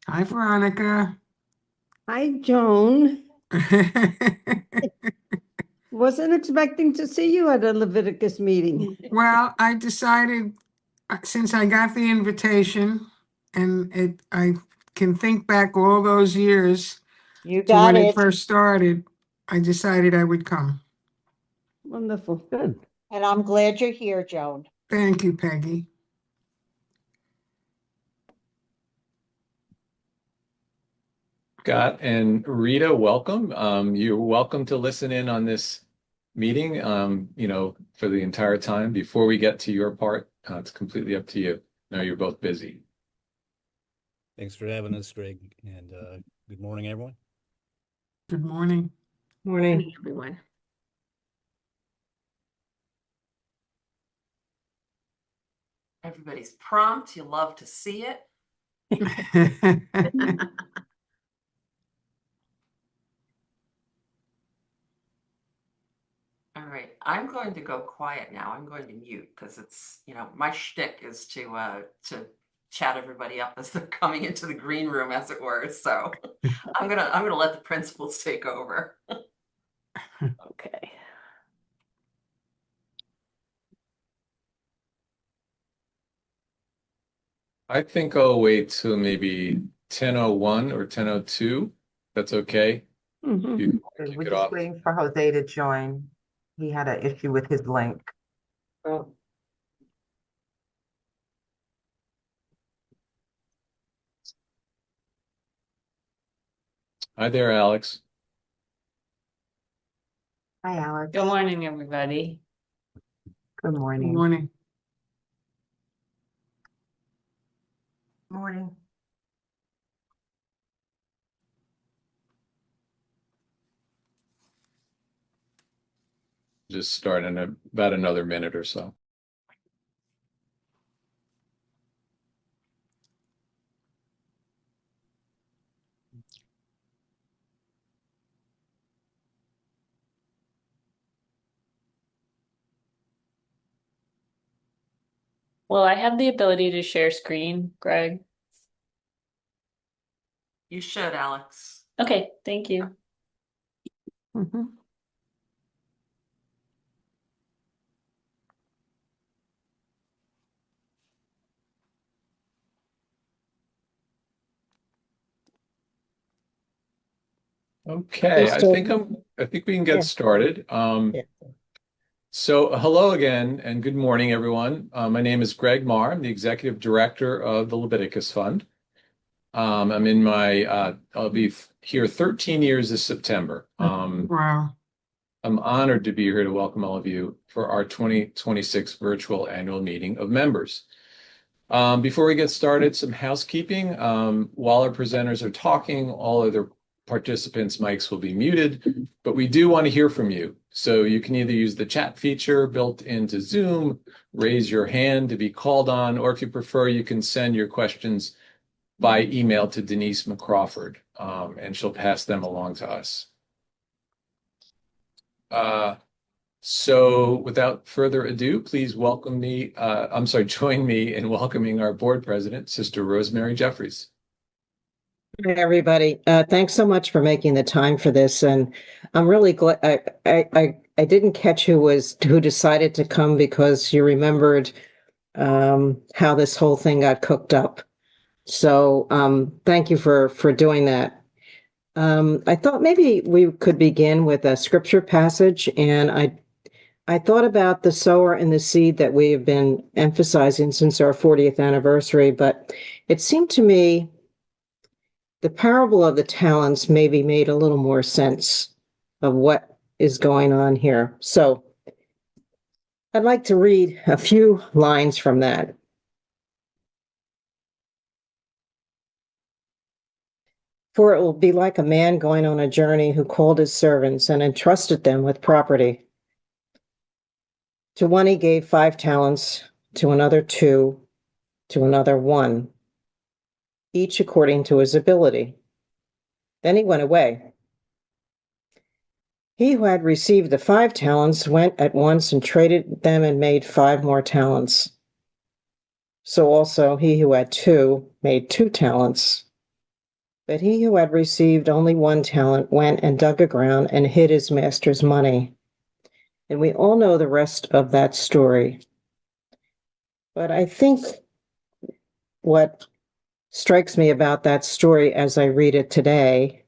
Hi, Veronica. Hi, Joan. Wasn't expecting to see you at a Leviticus meeting. Well, I decided since I got the invitation and I can think back all those years You to got when it it. first started, I decided I would come. Wonderful. Good. And I'm glad you're here, Joan. Thank you, Peggy. Scott and Rita, welcome. You're welcome to listen in on this meeting, for the entire time. Before we get to your part, it's completely up to you. I know you're both busy. Thanks for having us, Greg, and good morning, everyone. Good morning. Morning. Everyone. Everybody's prompt. You love to see it. All right, I'm going to go quiet now. I'm going to mute because it's, my shtick is to chat everybody up as they're coming into the green room, as it were. So I'm gonna let the principals take over. Okay. I think I'll wait till maybe 10:01 or 10:02. That's okay. Mhm. You can We're kick it just off. waiting for Jose to join. He had an issue with his link. Oh, Hi there, Alex. Hi, Alex. Good morning, everybody. Good Good morning. morning. Morning. Just start in about another minute or so. Well, I have the ability to share screen, Greg. You should, Alex. Okay, thank you. mhm. Okay, I think we can get started. So hello again and good morning, everyone. My name is Greg Marr. I'm the Executive Director of the Leviticus Fund. I'll be here 13 years this September. Wow. I'm honored to be here to welcome all of you for our 2026 virtual annual meeting of members. Before we get started, some housekeeping. While our presenters are talking, all other participants' mics will be muted, but we do want to hear from you. So you can either use the chat feature built into Zoom, raise your hand to be called on, or if you prefer, you can send your questions by email to Denise McCrawford, and she'll pass them along to us. So without further ado, please join me in welcoming our board president, Sister Rosemary Jeffries. Hey, everybody. Thanks so much for making the time for this. And I'm really glad I didn't catch who decided to come because you remembered how this whole thing got cooked up. So thank you for doing that. I thought maybe we could begin with a scripture passage, and I thought about the sower and the seed that we have been emphasizing since our 40th anniversary, but it seemed to me the parable of the talents maybe made a little more sense of what is going on here. So I'd like to read a few lines from that. For it will be like a man going on a journey who called his servants and entrusted them with property. To one he gave 5 talents, to another 2, to another 1, each according to his ability. Then he went away. He who had received the 5 talents went at once and traded them and made 5 more talents. So also he who had 2 made 2 talents. But he who had received only one talent went and dug a ground and hid his master's money. And we all know the rest of that story. But I think what strikes me about that story as I read it today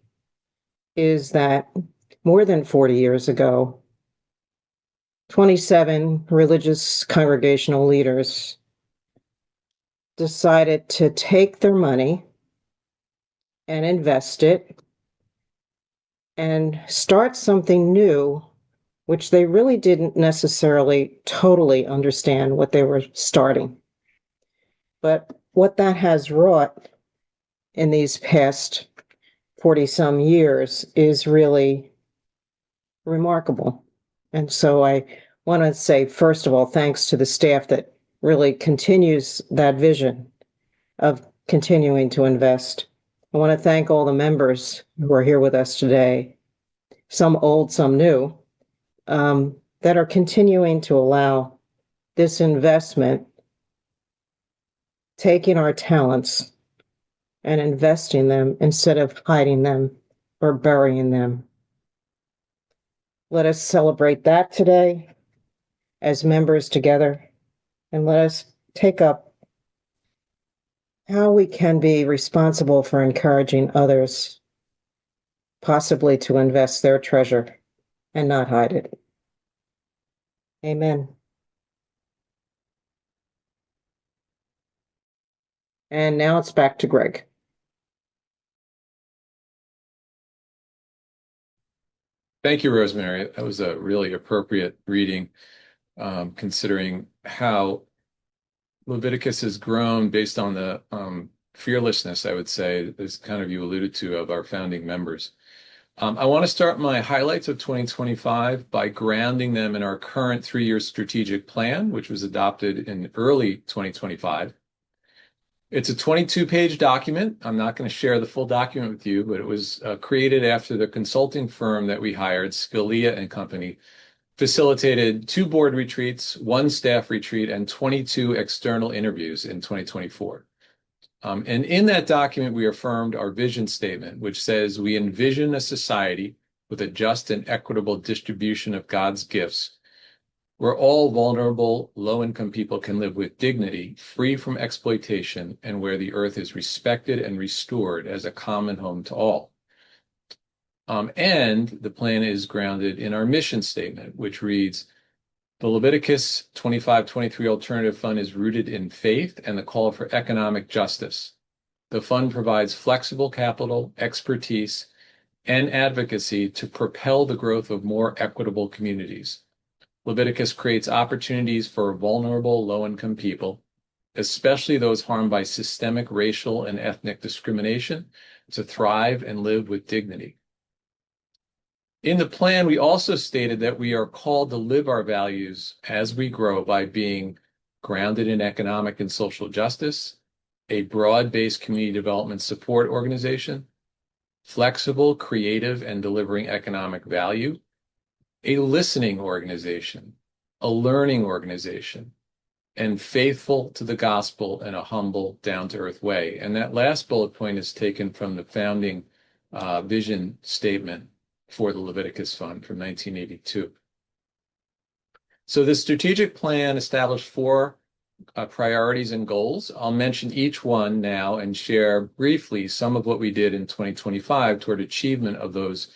is that more than 40 years ago, 27 religious congregational leaders decided to take their money and invest it and start something new, which they really didn't necessarily totally understand what they were starting. But what that has wrought in these past 40 some years is really remarkable. And so I want to say, first of all, thanks to the staff that really continues that vision of continuing to invest. I want to thank all the members who are here with us today, some old, some new, that are continuing to allow this investment, taking our talents and investing them instead of hiding them or burying them. Let us celebrate that today as members together, and let us take up how we can be responsible for encouraging others, possibly to invest their treasure and not hide it. Amen. And now it's back to Greg. Thank you, Rosemary. That was a really appropriate reading, considering how Leviticus has grown based on the fearlessness, I would say, as kind of you alluded to, of our founding members. I want to start my highlights of 2025 by grounding them in our current 3-year strategic plan, which was adopted in early 2025. It's a 22-page document. I'm not going to share the full document with you, but it was created after the consulting firm that we hired, Scalia and Company, facilitated 2 board retreats, 1 staff retreat, and 22 external interviews in 2024. And in that document, we affirmed our vision statement, which says we envision a society with a just and equitable distribution of God's gifts, where all vulnerable, low-income people can live with dignity, free from exploitation, and where the earth is respected and restored as a common home to all. And the plan is grounded in our mission statement, which reads, the Leviticus 25-23 Alternative Fund is rooted in faith and the call for economic justice. The fund provides flexible capital, expertise, and advocacy to propel the growth of more equitable communities. Leviticus creates opportunities for vulnerable, low-income people, especially those harmed by systemic racial and ethnic discrimination, to thrive and live with dignity. In the plan, we also stated that we are called to live our values as we grow by being grounded in economic and social justice, a broad-based community development support organization, flexible, creative, and delivering economic value, a listening organization, a learning organization, and faithful to the gospel in a humble, down-to-earth way. And that last bullet point is taken from the founding vision statement for the Leviticus Fund from 1982. So the strategic plan established 4 priorities and goals. I'll mention each one now and share briefly some of what we did in 2025 toward achievement of those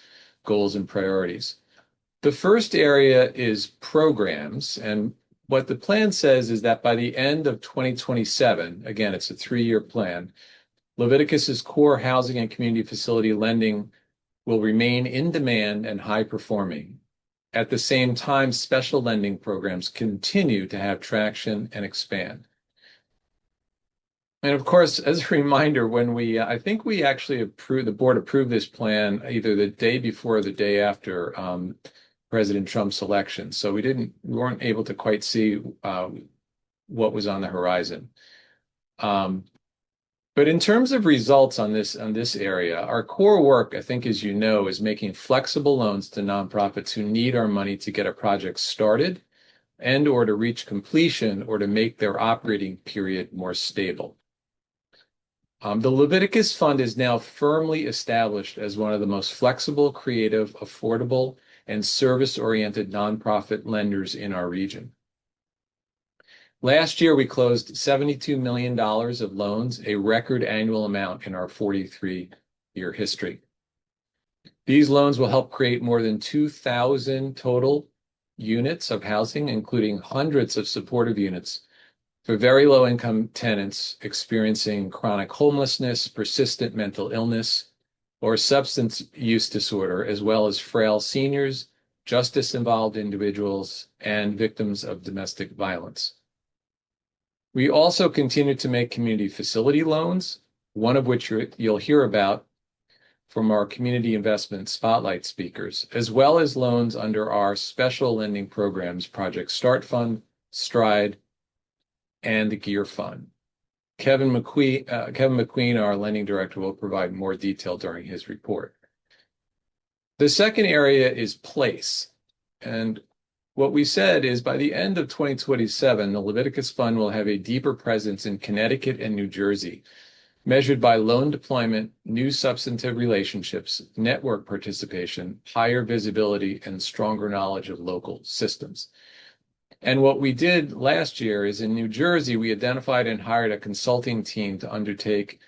goals and priorities. The first area is programs, and what the plan says is that by the end of 2027, again, it's a 3-year plan, Leviticus's core housing and community facility lending will remain in demand and high performing. At the same time, special lending programs continue to have traction and expand. And of course, as a reminder, when I think we actually the board approved this plan either the day before or the day after President Trump's election. So we weren't able to quite see what was on the horizon. But in terms of results on this area, our core work, I think, as you know, is making flexible loans to nonprofits who need our money to get a project started and or to reach completion or to make their operating period more stable. The Leviticus Fund is now firmly established as one of the most flexible, creative, affordable, and service-oriented nonprofit lenders in our region. Last year, we closed $72 million of loans, a record annual amount in our 43-year history. These loans will help create more than 2,000 total units of housing, including hundreds of supportive units for very low-income tenants experiencing chronic homelessness, persistent mental illness, or substance use disorder, as well as frail seniors, justice-involved individuals, and victims of domestic violence. We also continue to make community facility loans, one of which you'll hear about from our community investment spotlight speakers, as well as loans under our special lending programs, Project Start Fund, Stride, and the Gear Fund. Kevin McQueen, our lending director, will provide more detail during his report. The second area is place. And what we said is by the end of 2027, the Leviticus Fund will have a deeper presence in Connecticut and New Jersey, measured by loan deployment, new substantive relationships, network participation, higher visibility, and stronger knowledge of local systems. And what we did last year is in New Jersey, we identified and hired a consulting team to undertake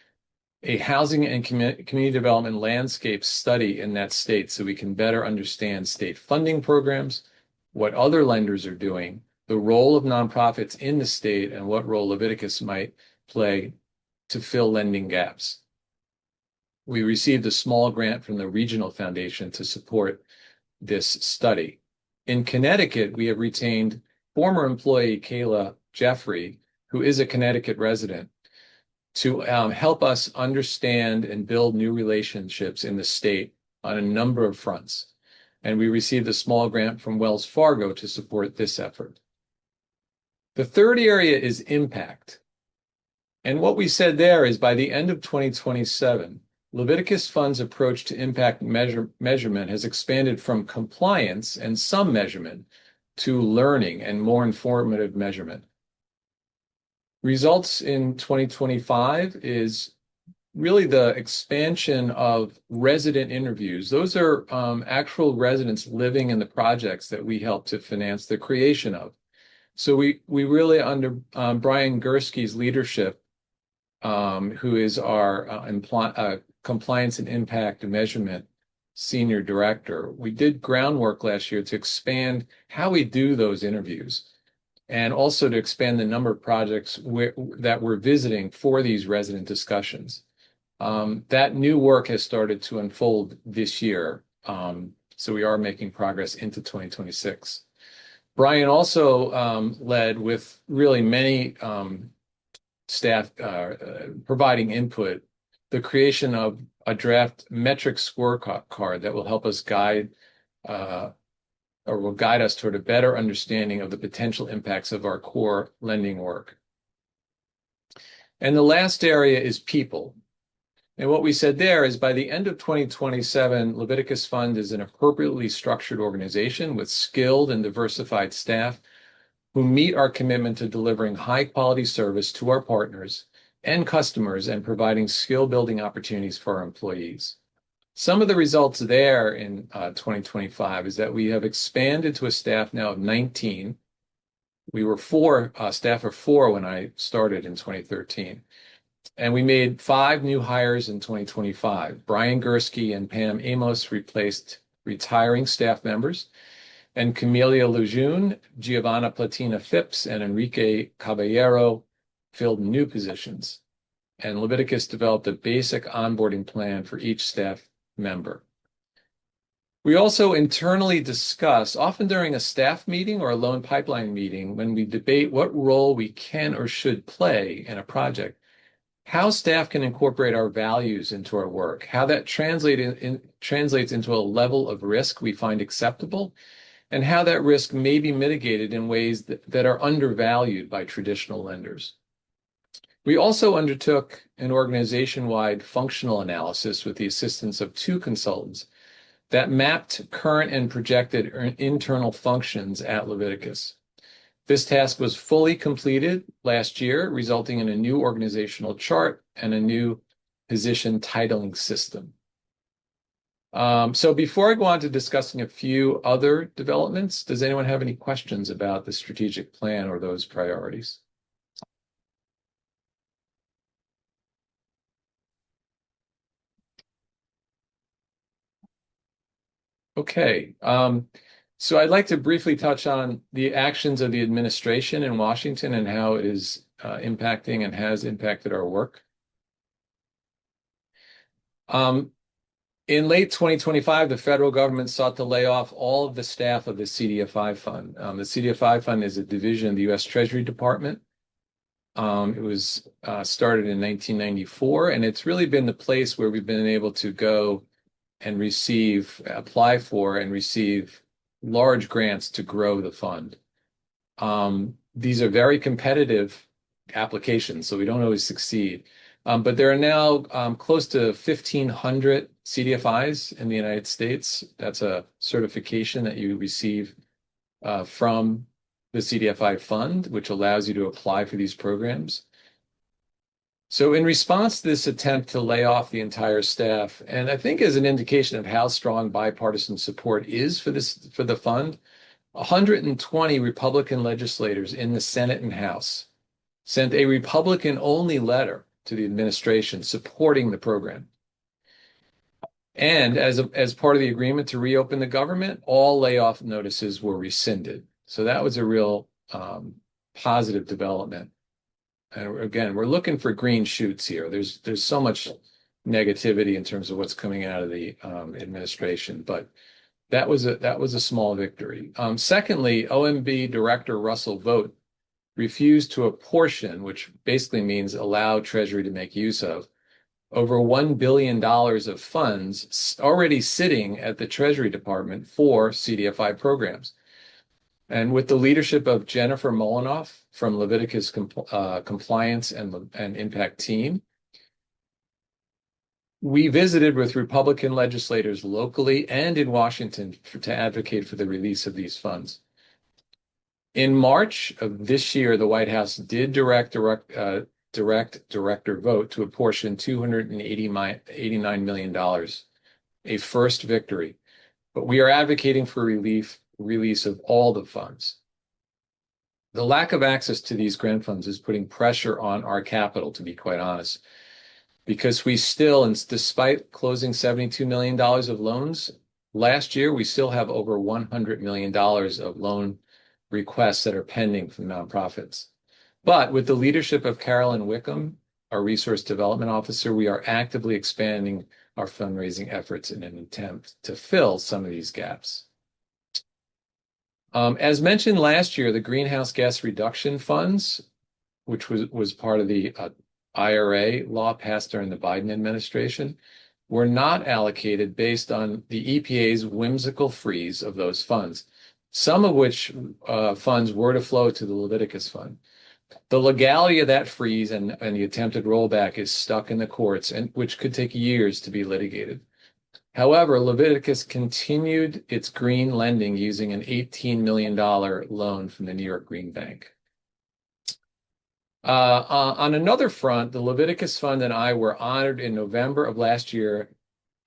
a housing and community development landscape study in that state so we can better understand state funding programs, what other lenders are doing, the role of nonprofits in the state, and what role Leviticus might play to fill lending gaps. We received a small grant from the Regional Foundation to support this study. In Connecticut, we have retained former employee Kayla Jeffrey, who is a Connecticut resident, to help us understand and build new relationships in the state on a number of fronts. And we received a small grant from Wells Fargo to support this effort. The third area is impact. And what we said there is by the end of 2027, Leviticus Fund's approach to impact measurement has expanded from compliance and some measurement to learning and more informative measurement. Results in 2025 is really the expansion of resident interviews. Those are actual residents living in the projects that we help to finance the creation of. So we really, under Brian Gursky's leadership, who is our compliance and impact measurement senior director, we did groundwork last year to expand how we do those interviews and also to expand the number of projects that we're visiting for these resident discussions. That new work has started to unfold this year, so we are making progress into 2026. Brian also led with really many staff providing input, the creation of a draft metric scorecard that will help us guide or will guide us toward a better understanding of the potential impacts of our core lending work. And the last area is people. And what we said there is by the end of 2027, Leviticus Fund is an appropriately structured organization with skilled and diversified staff who meet our commitment to delivering high-quality service to our partners and customers and providing skill-building opportunities for our employees. Some of the results there in 2025 is that we have expanded to a staff now of 19. We were staff of 4 when I started in 2013. And we made 5 new hires in 2025. Brian Gursky and Pam Amos replaced retiring staff members, and Camelia Lejeune, Giovanna Platina Phipps, and Enrique Caballero filled new positions. And Leviticus developed a basic onboarding plan for each staff member. We also internally discuss, often during a staff meeting or a loan pipeline meeting, when we debate what role we can or should play in a project, how staff can incorporate our values into our work, how that translates into a level of risk we find acceptable, and how that risk may be mitigated in ways that are undervalued by traditional lenders. We also undertook an organization-wide functional analysis with the assistance of 2 consultants that mapped current and projected internal functions at Leviticus. This task was fully completed last year, resulting in a new organizational chart and a new position titling system. So before I go on to discussing a few other developments, does anyone have any questions about the strategic plan or those priorities? Okay, so I'd like to briefly touch on the actions of the administration in Washington and how it is impacting and has impacted our work. In late 2025, the federal government sought to lay off all of the staff of the CDFI fund. The CDFI fund is a division of the U.S. Treasury Department. It was started in 1994, and it's really been the place where we've been able to go and apply for and receive large grants to grow the fund. These are very competitive applications, so we don't always succeed. But there are now close to 1,500 CDFIs in the United States. That's a certification that you receive from the CDFI fund, which allows you to apply for these programs. So in response to this attempt to lay off the entire staff, and I think as an indication of how strong bipartisan support is for the fund, 120 Republican legislators in the Senate and House sent a Republican-only letter to the administration supporting the program. And as part of the agreement to reopen the government, all layoff notices were rescinded. So that was a real positive development. And again, we're looking for green shoots here. There's so much negativity in terms of what's coming out of the administration, but that was a small victory. Secondly, OMB Director Russell Vogt refused to apportion, which basically means allow Treasury to make use of, over $1 billion of funds already sitting at the Treasury Department for CDFI programs. And with the leadership of Jennifer Molinoff from Leviticus Compliance and Impact Team, we visited with Republican legislators locally and in Washington to advocate for the release of these funds. In March of this year, the White House did direct Director Vogt to apportion $289 million, a first victory. But we are advocating for release of all the funds. The lack of access to these grant funds is putting pressure on our capital, to be quite honest, because we still, and despite closing $72 million of loans last year, we still have over $100 million of loan requests that are pending from nonprofits. But with the leadership of Carolyn Wickham, our Resource Development Officer, we are actively expanding our fundraising efforts in an attempt to fill some of these gaps. As mentioned last year, the greenhouse gas reduction funds, which was part of the IRA law passed during the Biden administration, were not allocated based on the EPA's whimsical freeze of those funds, some of which funds were to flow to the Leviticus Fund. The legality of that freeze and the attempted rollback is stuck in the courts, and which could take years to be litigated. However, Leviticus continued its green lending using an $18 million loan from the New York Green Bank. On another front, the Leviticus Fund and I were honored in November of last year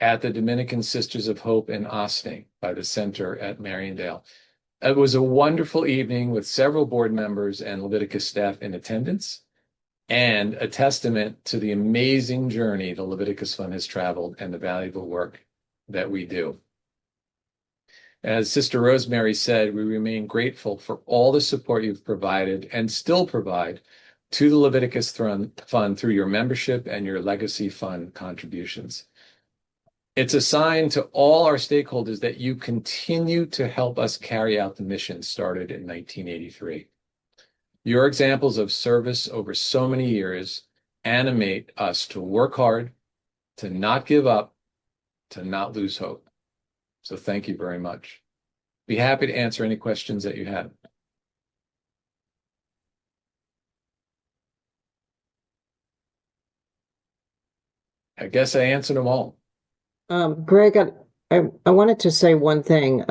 at the Dominican Sisters of Hope in Austin by the Center at Mariandale. It was a wonderful evening with several board members and Leviticus staff in attendance, and a testament to the amazing journey the Leviticus Fund has traveled and the valuable work that we do. As Sister Rosemary said, we remain grateful for all the support you've provided and still provide to the Leviticus Fund through your membership and your legacy fund contributions. It's a sign to all our stakeholders that you continue to help us carry out the mission started in 1983. Your examples of service over so many years animate us to work hard, to not give up, to not lose hope. So thank you very much. Be happy to answer any questions that you have. I guess I answered them all. Greg, I wanted to say one thing.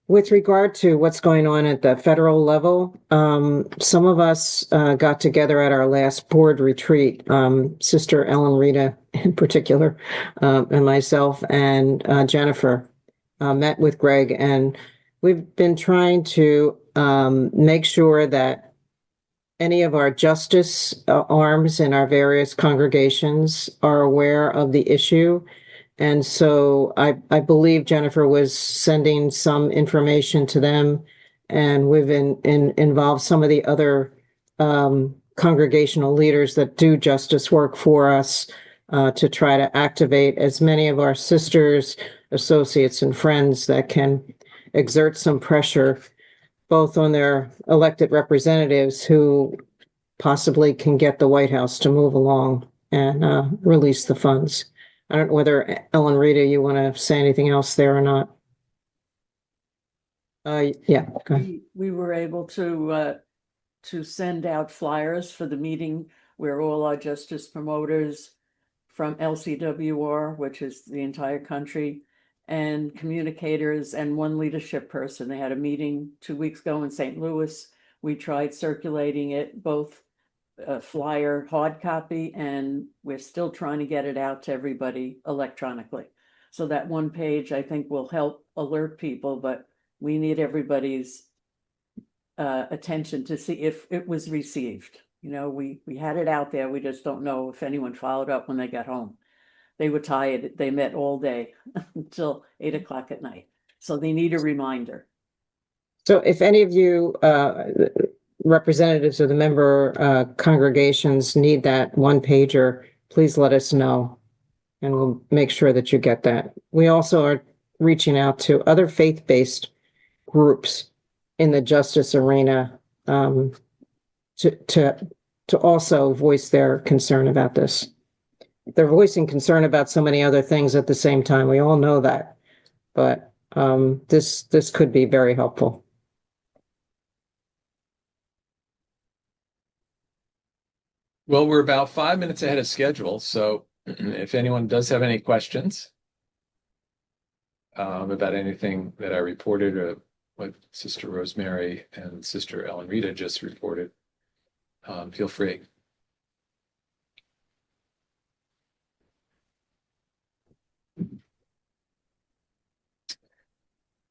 with regard to what's going on at the federal level, some of us got together at our last board retreat, Sister Ellen Rita in particular, and myself and Jennifer met with Greg, and we've been trying to make sure that any of our justice arms in our various congregations are aware of the issue. And so I believe Jennifer was sending some information to them, and we've involved some of the other congregational leaders that do justice work for us to try to activate as many of our sisters, associates, and friends that can exert some pressure both on their elected representatives who possibly can get the White House to move along and release the funds. I don't know whether, Ellen Rita, you want to say anything else there or not? Yeah, go ahead. We were able to send out flyers for the meeting where all our justice promoters from LCWR, which is the entire country, and communicators and one leadership person. They had a meeting 2 weeks ago in St. Louis. We tried circulating it, both flyer hard copy, and we're still trying to get it out to everybody electronically. So that one page, I think, will help alert people, but we need everybody's attention to see if it was received. You know, we had it out there. We just don't know if anyone followed up when they got home. They were tired. They met all day until 8 o'clock at night. So they need a reminder. So if any of you representatives of the member congregations need that one pager, please let us know, and we'll make sure that you get that. We also are reaching out to other faith-based groups in the justice arena to also voice their concern about this. They're voicing concern about so many other things at the same time. We all know that, but this could be very helpful. Well, we're about 5 minutes ahead of schedule, so if anyone does have any questions about anything that I reported or what Sister Rosemary and Sister Ellen Rita just reported, feel free.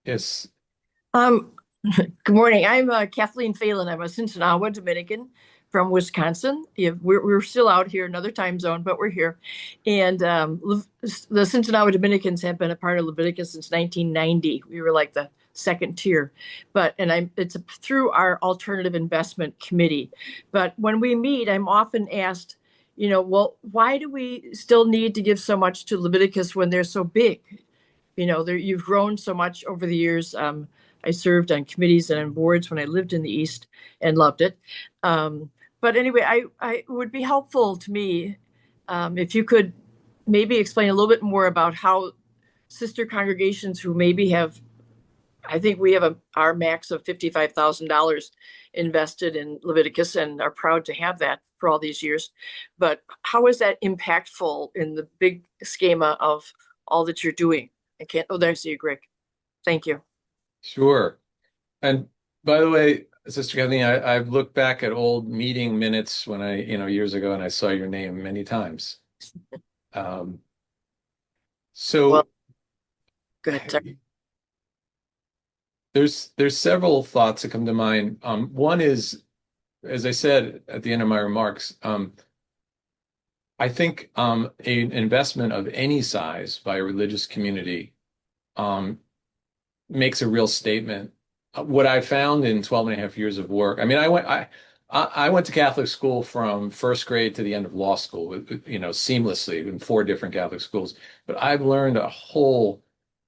Yes. Good morning. I'm Kathleen Phelan. I'm a Cincinnati Dominican from Wisconsin. We're still out here, another time zone, but we're here. And the Cincinnati Dominicans have been a part of Leviticus since 1990. We were like the second tier, it's through our alternative investment committee. But when we meet, I'm often asked, well, why do we still need to give so much to Leviticus when they're so big? You've grown so much over the years. I served on committees and on boards when I lived in the East and loved it. But anyway, I would be helpful to me if you could maybe explain a little bit more about how sister congregations who maybe have, I think we have our max of $55,000 invested in Leviticus and are proud to have that for all these years. But how is that impactful in the big schema of all that you're doing? There I see you, Greg. Thank you. Sure. And by the way, Sister Kathleen, I've looked back at old meeting minutes when years ago, and I saw your name many times. So there's several thoughts that come to mind. One is, as I said at the end of my remarks, I think an investment of any size by a religious community makes a real statement. What I found in 12 and a half years of work, I mean, I went to Catholic school from first grade to the end of law school, seamlessly in 4 different Catholic schools. But I've learned a whole,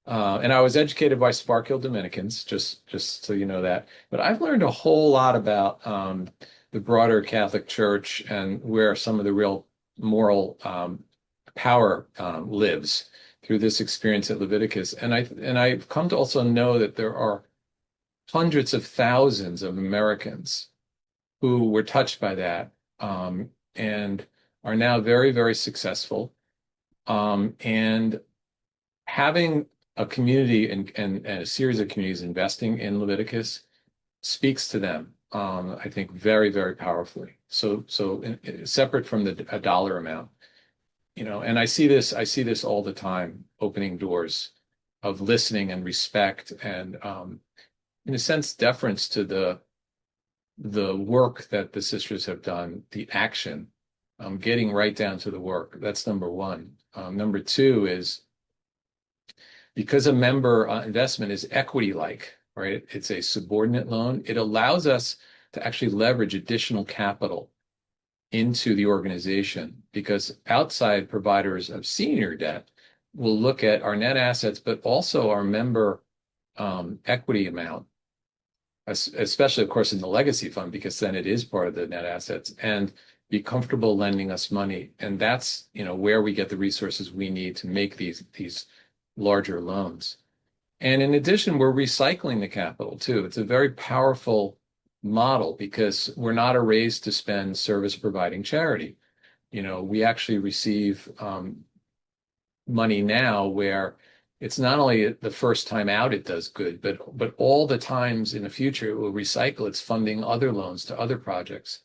and I was educated by Spark Hill Dominicans, just so you know that. But I've learned a whole lot about the broader Catholic Church and where some of the real moral power lives through this experience at Leviticus. And I've come to also know that there are hundreds of thousands of Americans who were touched by that and are now very, very successful. And having a community and a series of communities investing in Leviticus speaks to them, I think, very, very powerfully. So separate from a dollar amount, and I see this all the time, opening doors of listening and respect and, in a sense, deference to the work that the sisters have done, the action, getting right down to the work. That's number one. Number two is because a member investment is equity-like, right? It's a subordinate loan. It allows us to actually leverage additional capital into the organization because outside providers of senior debt will look at our net assets, but also our member equity amount, especially, of course, in the legacy fund, because then it is part of the net assets, and be comfortable lending us money. And that's, where we get the resources we need to make these larger loans. And in addition, we're recycling the capital too. It's a very powerful model because we're not a raise to spend service providing charity. We actually receive money now where it's not only the first time out it does good, but all the times in the future it will recycle its funding other loans to other projects.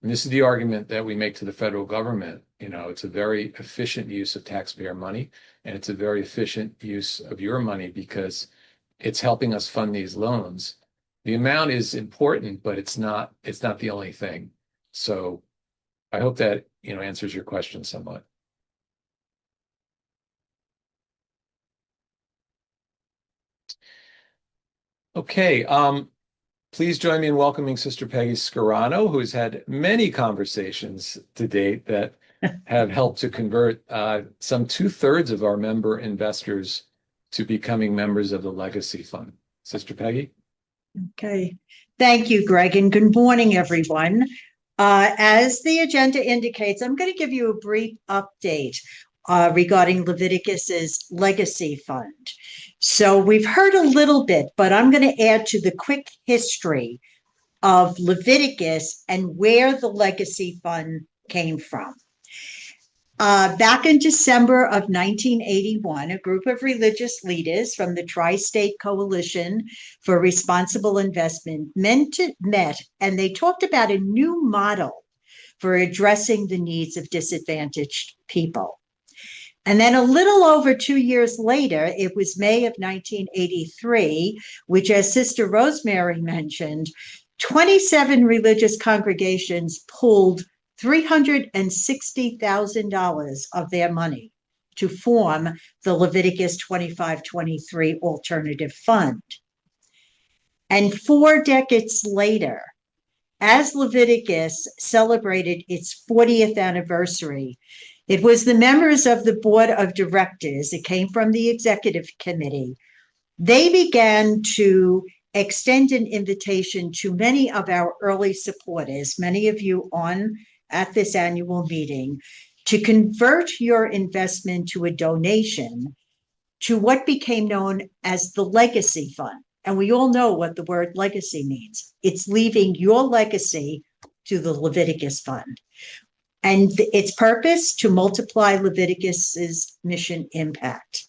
And this is the argument that we make to the federal government. It's a very efficient use of taxpayer money, and it's a very efficient use of your money because it's helping us fund these loans. The amount is important, but it's not the only thing. So I hope that, answers your question somewhat. Okay, please join me in welcoming Sister Peggy Scarano, who has had many conversations to date that have helped to convert some 2/3 of our member investors to becoming members of the Legacy Fund. Sister Peggy? Okay. Thank you, Greg, and good morning, everyone. As the agenda indicates, I'm going to give you a brief update regarding Leviticus's Legacy Fund. So we've heard a little bit, but I'm going to add to the quick history of Leviticus and where the Legacy Fund came from. Back in December of 1981, a group of religious leaders from the Tri-State Coalition for Responsible Investment met, and they talked about a new model for addressing the needs of disadvantaged people. And then a little over 2 years later, it was May of 1983, which, as Sister Rosemary mentioned, 27 religious congregations pulled $360,000 of their money to form the Leviticus 25-23 Alternative Fund. And 4 decades later, as Leviticus celebrated its 40th anniversary, it was the members of the board of directors, it came from the executive committee, they began to extend an invitation to many of our early supporters, many of you on at this annual meeting, to convert your investment to a donation to what became known as the Legacy Fund. And we all know what the word legacy means. It's leaving your legacy to the Leviticus Fund. And its purpose to multiply Leviticus's mission impact.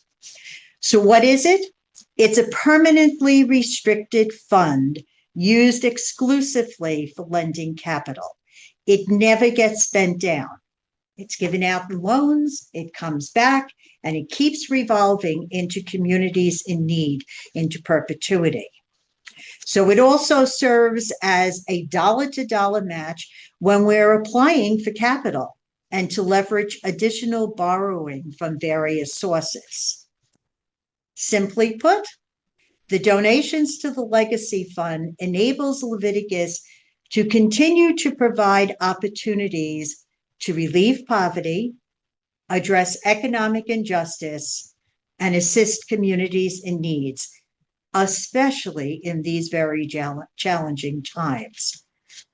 So what is it? It's a permanently restricted fund used exclusively for lending capital. It never gets spent down. It's given out in loans, it comes back, and it keeps revolving into communities in need into perpetuity. So it also serves as a dollar-to-dollar match when we're applying for capital and to leverage additional borrowing from various sources. Simply put, the donations to the Legacy Fund enables Leviticus to continue to provide opportunities to relieve poverty, address economic injustice, and assist communities in needs, especially in these very challenging times.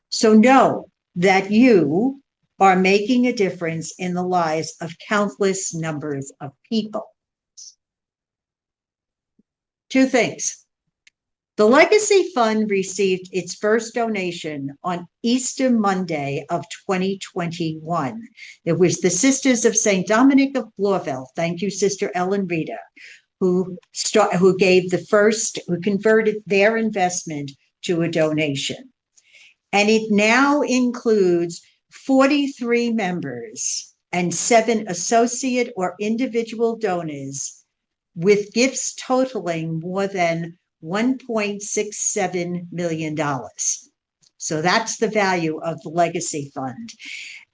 So know that you are making a difference in the lives of countless numbers of people. 2 things. The Legacy Fund received its first donation on Easter Monday of 2021. It was the Sisters of St. Dominic of Blauville, thank you, Sister Ellen Rita, who converted their investment to a donation. And it now includes 43 members and 7 associate or individual donors with gifts totaling more than $1.67 million. So that's the value of the Legacy Fund.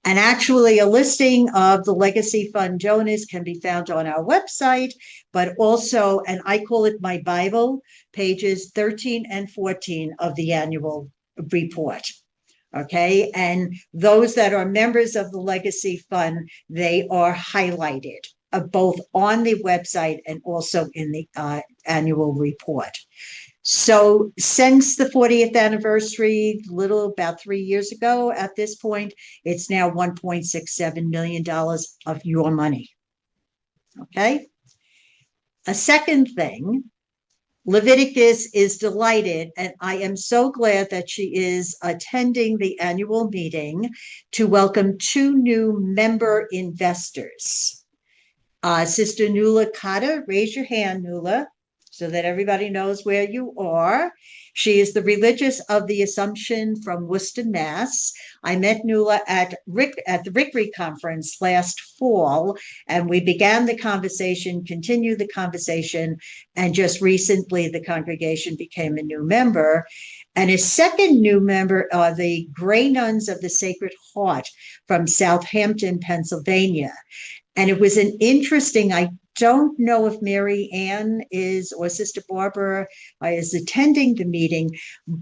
And actually, a listing of the Legacy Fund donors can be found on our website, but also, and I call it my Bible, pages 13 and 14 of the annual report. Okay, and those that are members of the Legacy Fund, they are highlighted both on the website and also in the annual report. So since the 40th anniversary, about 3 years ago at this point, it's now $1.67 million of your money. Okay. A second thing, Leviticus is delighted, and I am so glad that she is attending the annual meeting to welcome 2 new member investors. Sister Nuala Cotter, raise your hand, Nuala, so that everybody knows where you are. She is the religious of the Assumption from Worcester, Mass. I met Nuala at the Rickery Conference last fall, and we began the conversation, continued the conversation, and just recently the congregation became a new member. And a second new member are the Grey Nuns of the Sacred Heart from Southampton, Pennsylvania. And it was an interesting, I don't know if Mary Ann is, or Sister Barbara is attending the meeting,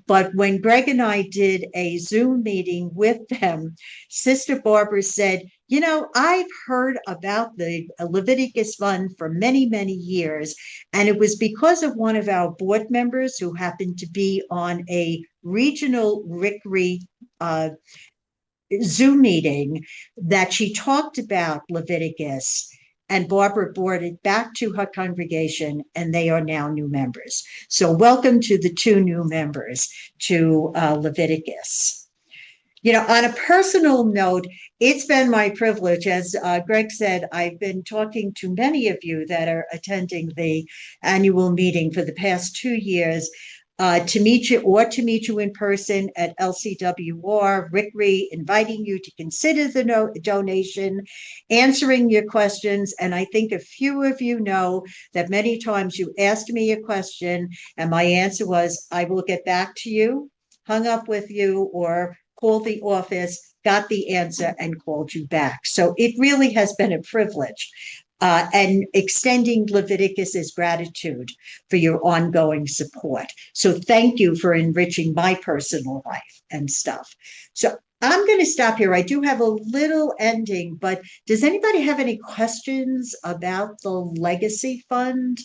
but when Greg and I did a Zoom meeting with them, Sister Barbara said, you know, I've heard about the Leviticus Fund for many, many years, and it was because of one of our board members who happened to be on a regional Rickery Zoom meeting that she talked about Leviticus, and Barbara brought it back to her congregation, and they are now new members. So welcome to the 2 new members to Leviticus. You know, on a personal note, it's been my privilege, as Greg said, I've been talking to many of you that are attending the annual meeting for the past 2 years, to meet you in person at LCWR, Rickery, inviting you to consider the donation, answering your questions. And I think a few of you know that many times you asked me a question and my answer was, I will get back to you, hung up with you, or called the office, got the answer, and called you back. So it really has been a privilege. And extending Leviticus's gratitude for your ongoing support. So thank you for enriching my personal life and stuff. So I'm going to stop here. I do have a little ending, but does anybody have any questions about the Legacy Fund?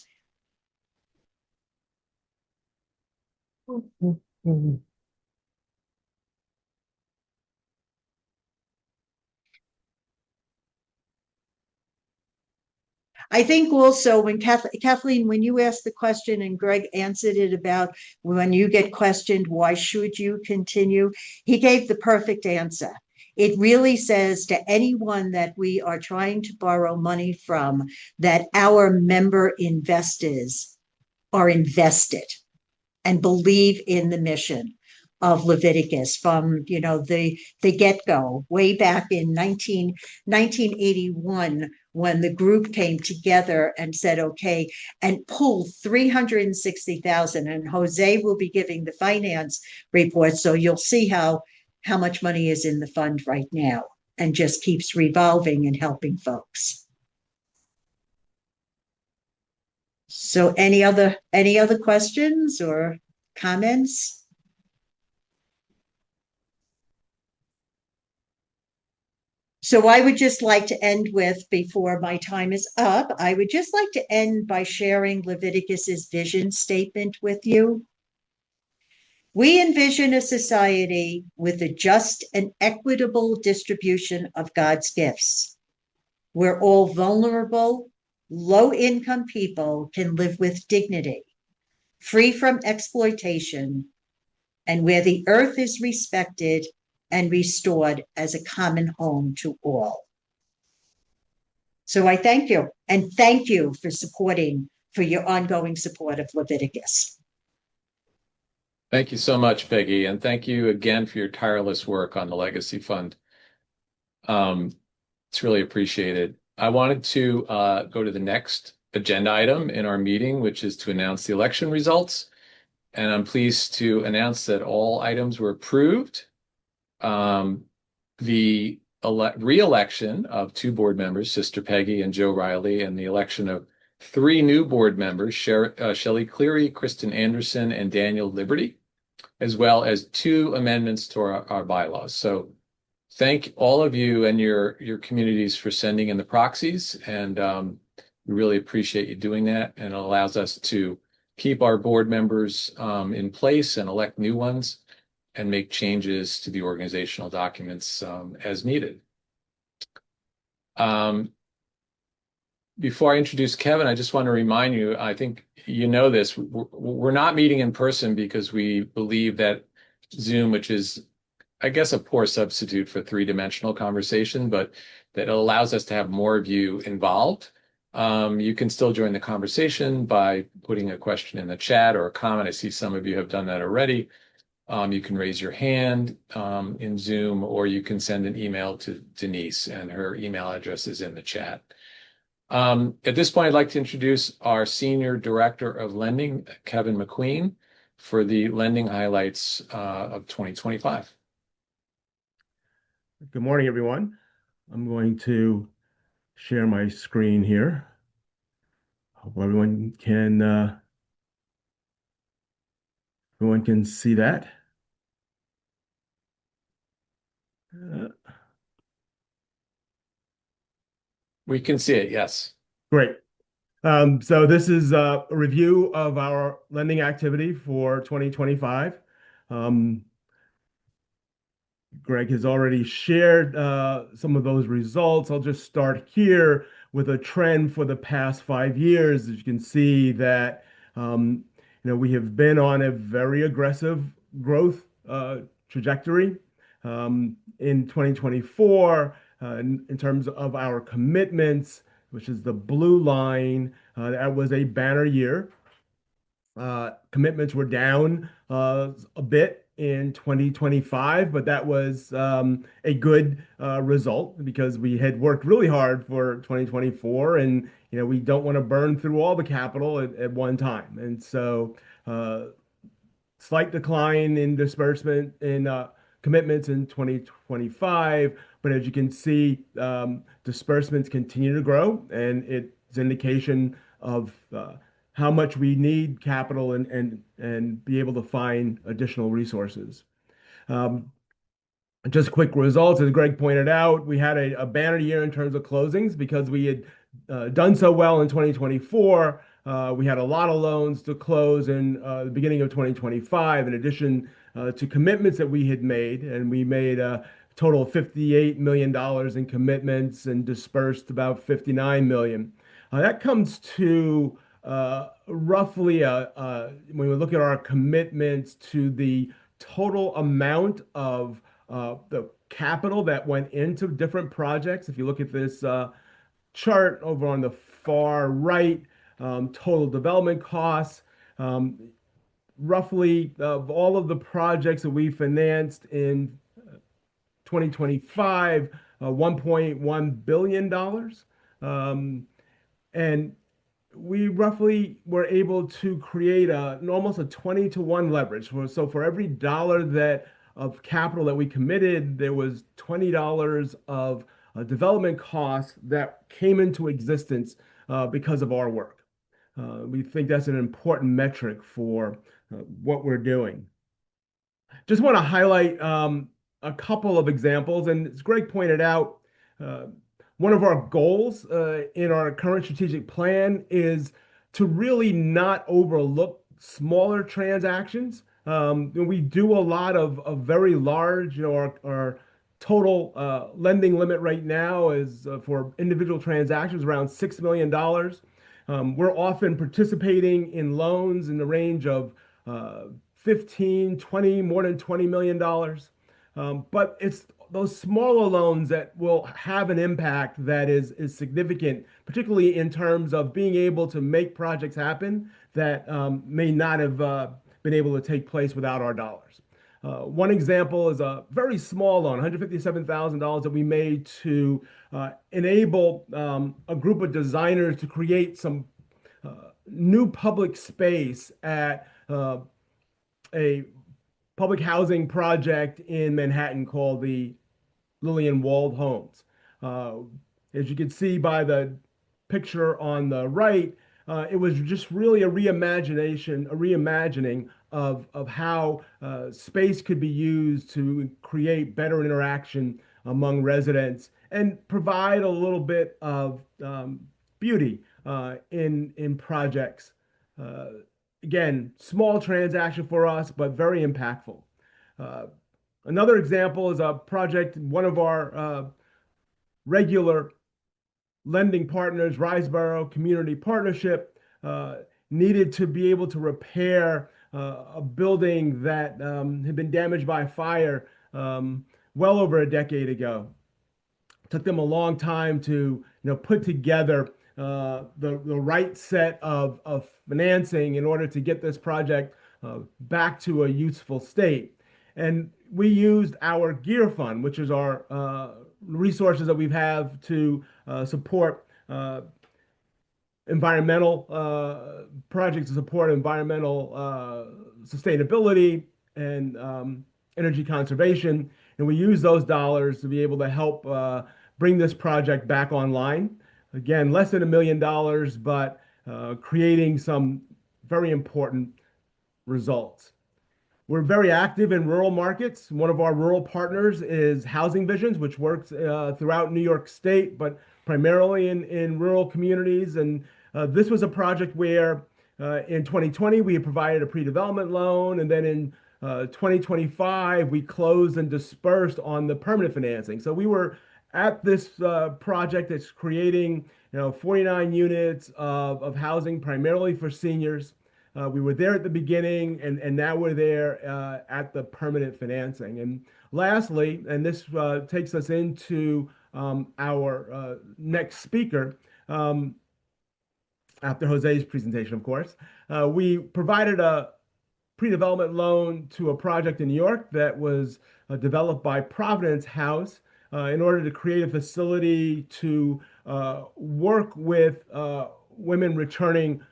I think also when Kathleen, when you asked the question and Greg answered it about when you get questioned, why should you continue? He gave the perfect answer. It really says to anyone that we are trying to borrow money from that our member investors are invested and believe in the mission of Leviticus from, you know, the get-go way back in 1981 when the group came together and said, okay, and pulled 360,000, and Jose will be giving the finance report. So you'll see how much money is in the fund right now and just keeps revolving and helping folks. So any other questions or comments? So I would just like to end with, before my time is up, I would just like to end by sharing Leviticus's vision statement with you. We envision a society with a just and equitable distribution of God's gifts, where all vulnerable, low-income people can live with dignity, free from exploitation, and where the earth is respected and restored as a common home to all. So I thank you, and thank you for supporting for your ongoing support of Leviticus. Thank you so much, Peggy, and thank you again for your tireless work on the Legacy Fund. It's really appreciated. I wanted to go to the next agenda item in our meeting, which is to announce the election results. And I'm pleased to announce that all items were approved. The re-election of 2 board members, Sister Peggy and Joe Riley, and the election of 3 new board members, Shelley Cleary, Kristen Anderson, and Daniel Liberty, as well as 2 amendments to our bylaws. So thank all of you and your communities for sending in the proxies, and we really appreciate you doing that, and it allows us to keep our board members in place and elect new ones and make changes to the organizational documents as needed. Before I introduce Kevin, I just want to remind you, I think you know this, we're not meeting in person because we believe that Zoom, which is, I guess, a poor substitute for 3-dimensional conversation, but that allows us to have more of you involved. You can still join the conversation by putting a question in the chat or a comment. I see some of you have done that already. You can raise your hand in Zoom, or you can send an email to Denise, and her email address is in the chat. At this point, I'd like to introduce our Senior Director of Lending, Kevin McQueen, for the lending highlights of 2025. Good morning, everyone. I'm going to share my screen here. Hope everyone can see that. We can see it, yes. Great. So this is a review of our lending activity for 2025. Greg has already shared some of those results. I'll just start here with a trend for the past 5 years. As you can see that we have been on a very aggressive growth trajectory. In 2024, in terms of our commitments, which is the blue line, that was a banner year. Commitments were down a bit in 2025, but that was a good result because we had worked really hard for 2024, and we don't want to burn through all the capital at one time. And so slight decline in disbursement in commitments in 2025, but as you can see, disbursements continue to grow, and it's an indication of how much we need capital and be able to find additional resources. Just quick results, as Greg pointed out, we had a banner year in terms of closings because we had done so well in 2024. We had a lot of loans to close in the beginning of 2025, in addition to commitments that we had made, and we made a total of $58 million in commitments and dispersed about $59 million. That comes to roughly, when we look at our commitments to the total amount of the capital that went into different projects. If you look at this chart over on the far right, total development costs, roughly of all of the projects that we financed in 2025, $1.1 billion. And we roughly were able to create almost a 20-to-1 leverage. So for every dollar of capital that we committed, there was $20 of development costs that came into existence because of our work. We think that's an important metric for what we're doing. Just want to highlight a couple of examples, and as Greg pointed out, one of our goals in our current strategic plan is to really not overlook smaller transactions. We do a lot of very large, our total lending limit right now is for individual transactions around $6 million. We're often participating in loans in the range of 15, 20, more than $20 million. But it's those smaller loans that will have an impact that is significant, particularly in terms of being able to make projects happen that may not have been able to take place without our dollars. One example is a very small loan, $157,000 that we made to enable a group of designers to create some new public space at a public housing project in Manhattan called the Lillian Wald Homes. As you can see by the picture on the right, it was just really a reimagining of how space could be used to create better interaction among residents and provide a little bit of beauty in projects. Again, small transaction for us, but very impactful. Another example is a project, one of our regular lending partners, Riseboro Community Partnership, needed to be able to repair a building that had been damaged by fire well over a decade ago. It took them a long time to put together the right set of financing in order to get this project back to a useful state. And we used our Gear Fund, which is our resources that we have to support environmental projects to support environmental sustainability and energy conservation. And we use those dollars to be able to help bring this project back online. Again, less than $1 million, but creating some very important results. We're very active in rural markets. One of our rural partners is Housing Visions, which works throughout New York State, but primarily in rural communities. And this was a project where in 2020, we had provided a pre-development loan. And then in 2025, we closed and dispersed on the permanent financing. So we were at this project that's creating 49 units of housing primarily for seniors. We were there at the beginning, and now we're there at the permanent financing. And lastly, and this takes us into our next speaker, after Jose's presentation, of course, we provided a pre-development loan to a project in New York that was developed by Providence House in order to create a facility to work with women returning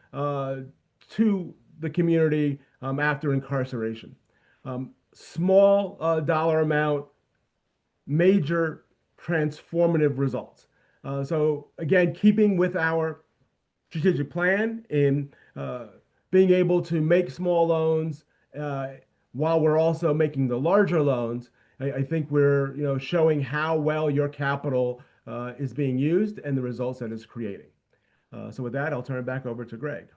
to the community after incarceration. Small dollar amount, major transformative results. So again, keeping with our strategic plan in being able to make small loans while we're also making the larger loans, I think we're showing how well your capital is being used and the results that it's creating. So with that, I'll turn it back over to Greg.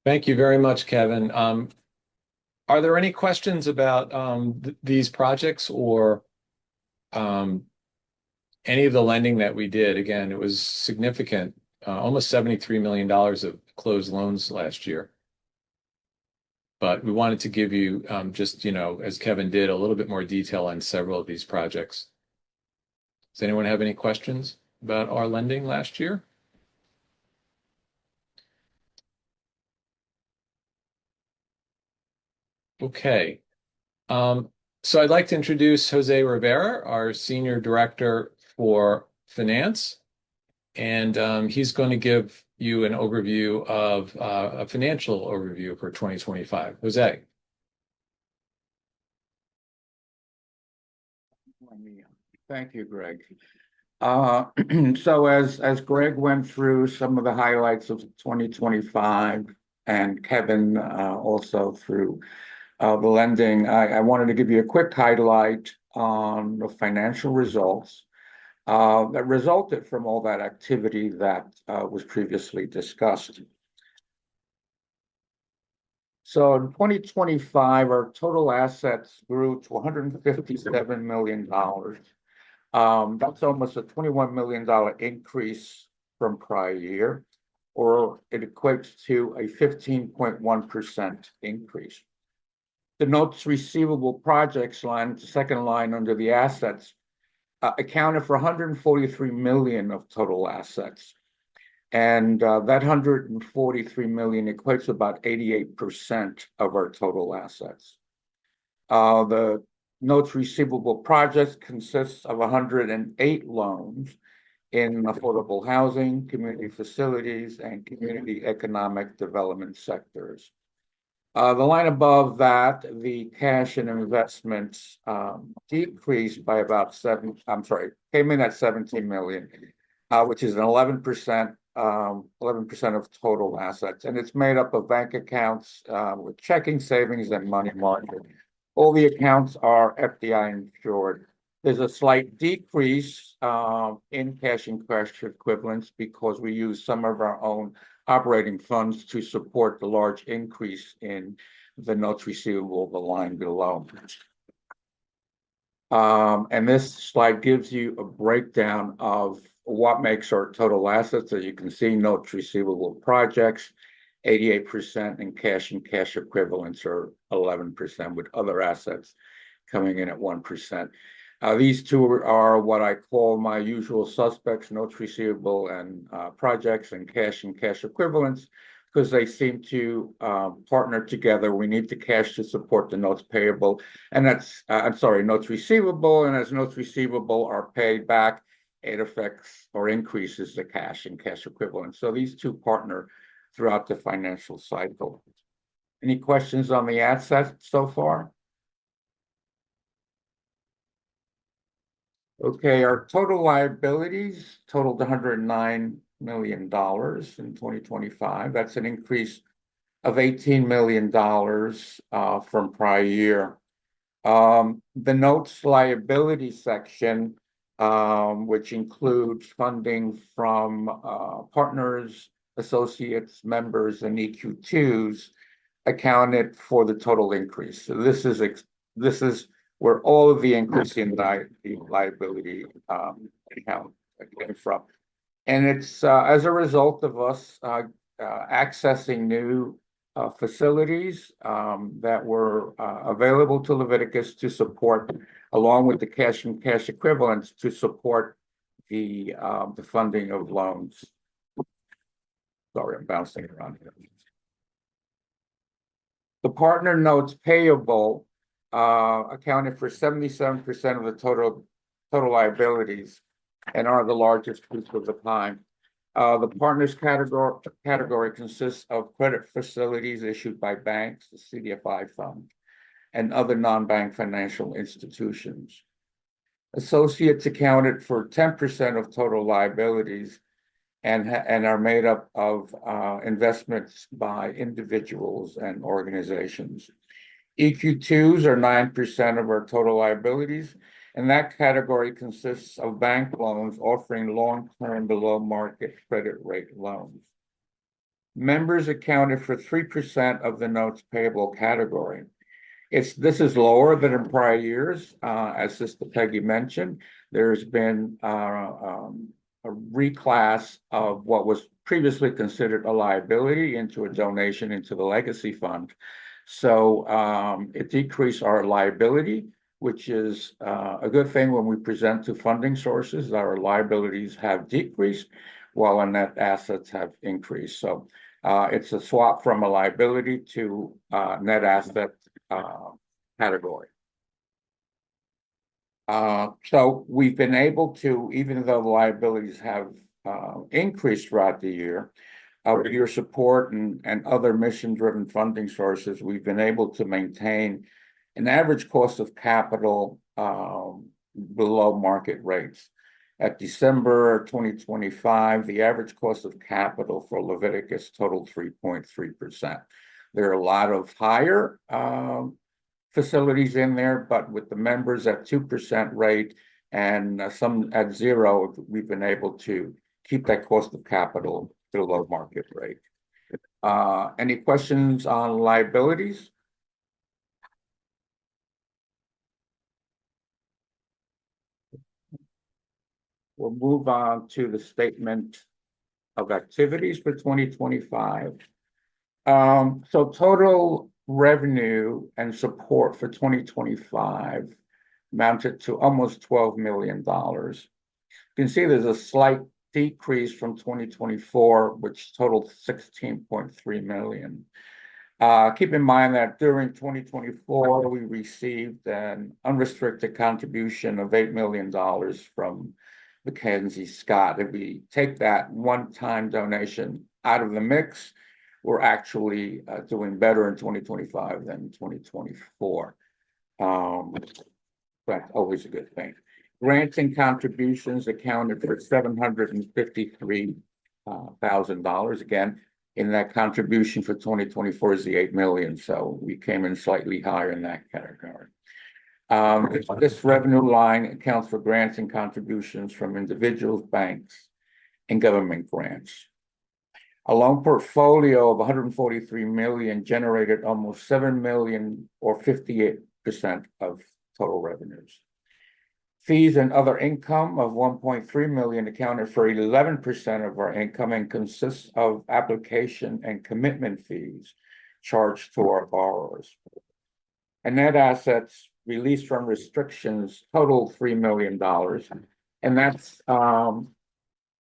Thank you very much, Kevin. Are there any questions about these projects or any of the lending that we did? Again, it was significant, almost $73 million of closed loans last year. But we wanted to give you just, as Kevin did, a little bit more detail on several of these projects. Does anyone have any questions about our lending last year? Okay. So I'd like to introduce Jose Rivera, our Senior Director for Finance. And he's going to give you an overview of a financial overview for 2025. Jose. Thank you, Greg. So as Greg went through some of the highlights of 2025 and Kevin also through the lending, I wanted to give you a quick highlight on the financial results that resulted from all that activity that was previously discussed. So in 2025, our total assets grew to $157 million. That's almost a $21 million increase from prior year, or it equates to a 15.1% increase. the notes receivable projects line, the second line under the assets, accounted for 143 million of total assets. And that 143 million equates to about 88% of our total assets. The notes receivable projects consists of 108 loans in affordable housing, community facilities, and community economic development sectors. The line above that, the cash and investments decreased by about came in at 17 million, which is an 11% of total assets. And it's made up of bank accounts with checking, savings, and money market. All the accounts are FDI insured. There's a slight decrease in cash and cash equivalents because we use some of our own operating funds to support the large increase in the notes receivable, the line below. And this slide gives you a breakdown of what makes our total assets. As you can see, notes receivable projects, 88%, and cash equivalents are 11%, with other assets coming in at 1%. These two are what I call my usual suspects, notes receivable and projects, and cash equivalents, because they seem to partner together. We need the cash to support the notes payable, and that's, notes receivable, and as notes receivable are paid back, it affects or increases the cash and cash equivalents. So these two partner throughout the financial cycle. Any questions on the assets so far? Okay, our total liabilities totaled $109 million in 2025. That's an increase of $18 million from prior year. The notes liability section, which includes funding from partners, associates, members, and EQ2s, accounted for the total increase. So this is where all of the increase in the liability account came from. And it's as a result of us accessing new facilities that were available to Leviticus to support, along with the cash and cash equivalents, to support the funding of loans. Sorry, I'm bouncing around here. The partner notes payable accounted for 77% of the total liabilities and are the largest piece of the pie. The partners category consists of credit facilities issued by banks, the CDFI fund, and other non-bank financial institutions. Associates accounted for 10% of total liabilities and are made up of investments by individuals and organizations. EQ2s are 9% of our total liabilities, and that category consists of bank loans offering long-term below market credit rate loans. Members accounted for 3% of the notes payable category. This is lower than in prior years. As Sister Peggy mentioned, there's been a reclass of what was previously considered a liability into a donation into the Legacy Fund. So it decreased our liability, which is a good thing when we present to funding sources. Our liabilities have decreased while our net assets have increased. So it's a swap from a liability to net asset category. So we've been able to, even though the liabilities have increased throughout the year, with your support and other mission-driven funding sources, we've been able to maintain an average cost of capital below market rates. At December 2025, the average cost of capital for Leviticus totaled 3.3%. There are a lot of higher facilities in there, but with the members at 2% rate and some at 0, we've been able to keep that cost of capital below market rate. Any questions on liabilities? We'll move on to the statement of activities for 2025. So total revenue and support for 2025 amounted to almost $12 million. You can see there's a slight decrease from 2024, which totaled 16.3 million. Keep in mind that during 2024, we received an unrestricted contribution of $8 million from Mackenzie Scott. If we take that one-time donation out of the mix, we're actually doing better in 2025 than 2024. That's always a good thing. Grants and contributions accounted for $753,000. Again, in that contribution for 2024 is the 8 million, so we came in slightly higher in that category. This revenue line accounts for grants and contributions from individuals, banks, and government grants. A loan portfolio of 143 million generated almost 7 million or 58% of total revenues. Fees and other income of 1.3 million accounted for 11% of our income and consists of application and commitment fees charged to our borrowers. And net assets released from restrictions total $3 million. And that's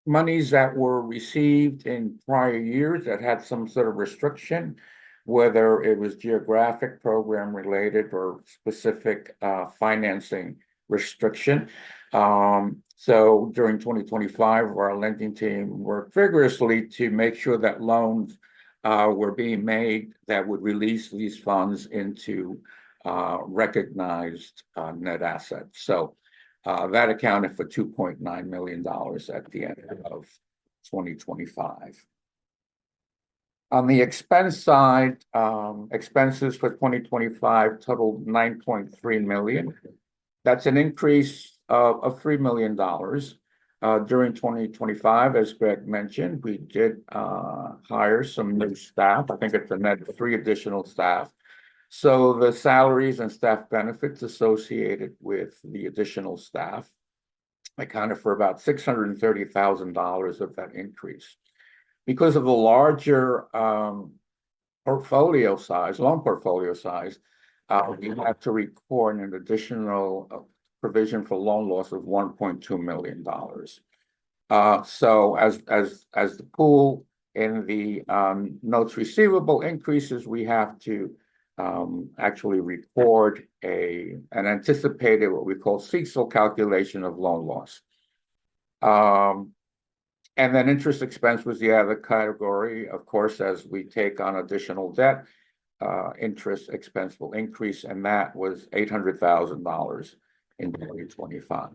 monies that were received in prior years that had some sort of restriction, whether it was geographic program related or specific financing restriction. So during 2025, our lending team worked vigorously to make sure that loans were being made that would release these funds into recognized net assets. So that accounted for $2.9 million at the end of 2025. On the expense side, expenses for 2025 totaled 9.3 million. That's an increase of $3 million. During 2025, as Greg mentioned, we did hire some new staff. I think it's a net 3 additional staff. So the salaries and staff benefits associated with the additional staff accounted for about $630,000 of that increase. Because of the larger portfolio size, loan portfolio size, we had to record an additional provision for loan loss of $1.2 million. So as the pool in the notes receivable increases, we have to actually record an anticipated what we call CECL calculation of loan loss. And then interest expense was the other category. Of course, as we take on additional debt, interest expense will increase, and that was $800,000 in 2025.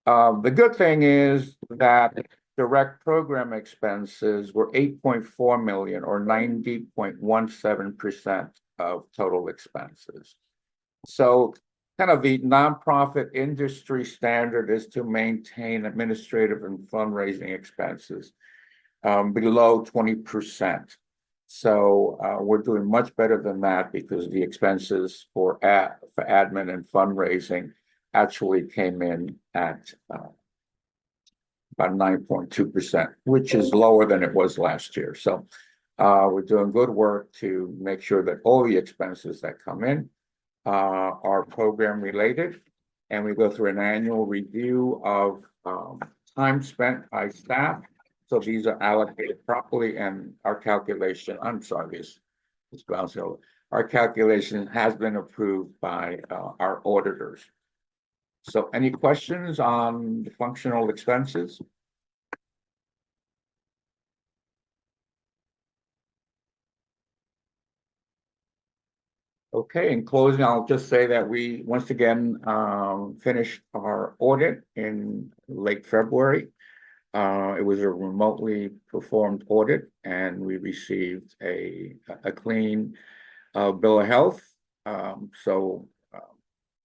The good thing is that direct program expenses were 8.4 million or 90.17% of total expenses. So kind of the nonprofit industry standard is to maintain administrative and fundraising expenses below 20%. So we're doing much better than that because the expenses for admin and fundraising actually came in at about 9.2%, which is lower than it was last year. So we're doing good work to make sure that all the expenses that come in are program related. And we go through an annual review of time spent by staff. So these are allocated properly, and our calculation, our calculation has been approved by our auditors. So any questions on the functional expenses? Okay, in closing, I'll just say that we once again finished our audit in late February. It was a remotely performed audit, and we received a clean bill of health. So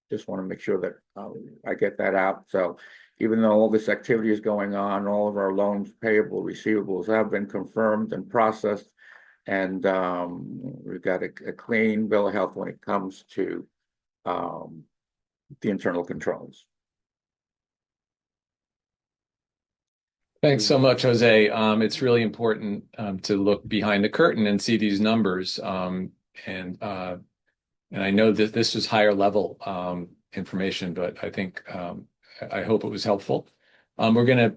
just want to make sure that I get that out. So even though all this activity is going on, all of our loans, payable, receivables have been confirmed and processed, and we've got a clean bill of health when it comes to the internal controls. Thanks so much, Jose. It's really important to look behind the curtain and see these numbers. And I know that this was higher level information, but I think I hope it was helpful. We're going to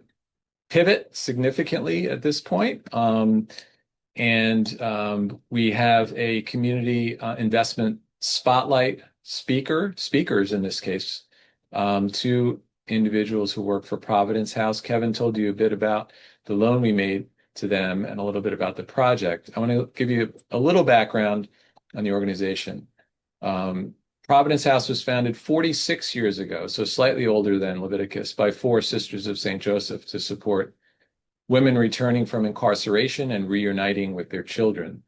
pivot significantly at this point. We have a community investment spotlight speakers in this case, two individuals who work for Providence House. Kevin told you a bit about the loan we made to them and a little bit about the project. I want to give you a little background on the organization. Providence House was founded 46 years ago, so slightly older than Leviticus, by four Sisters of St. Joseph to support women returning from incarceration and reuniting with their children.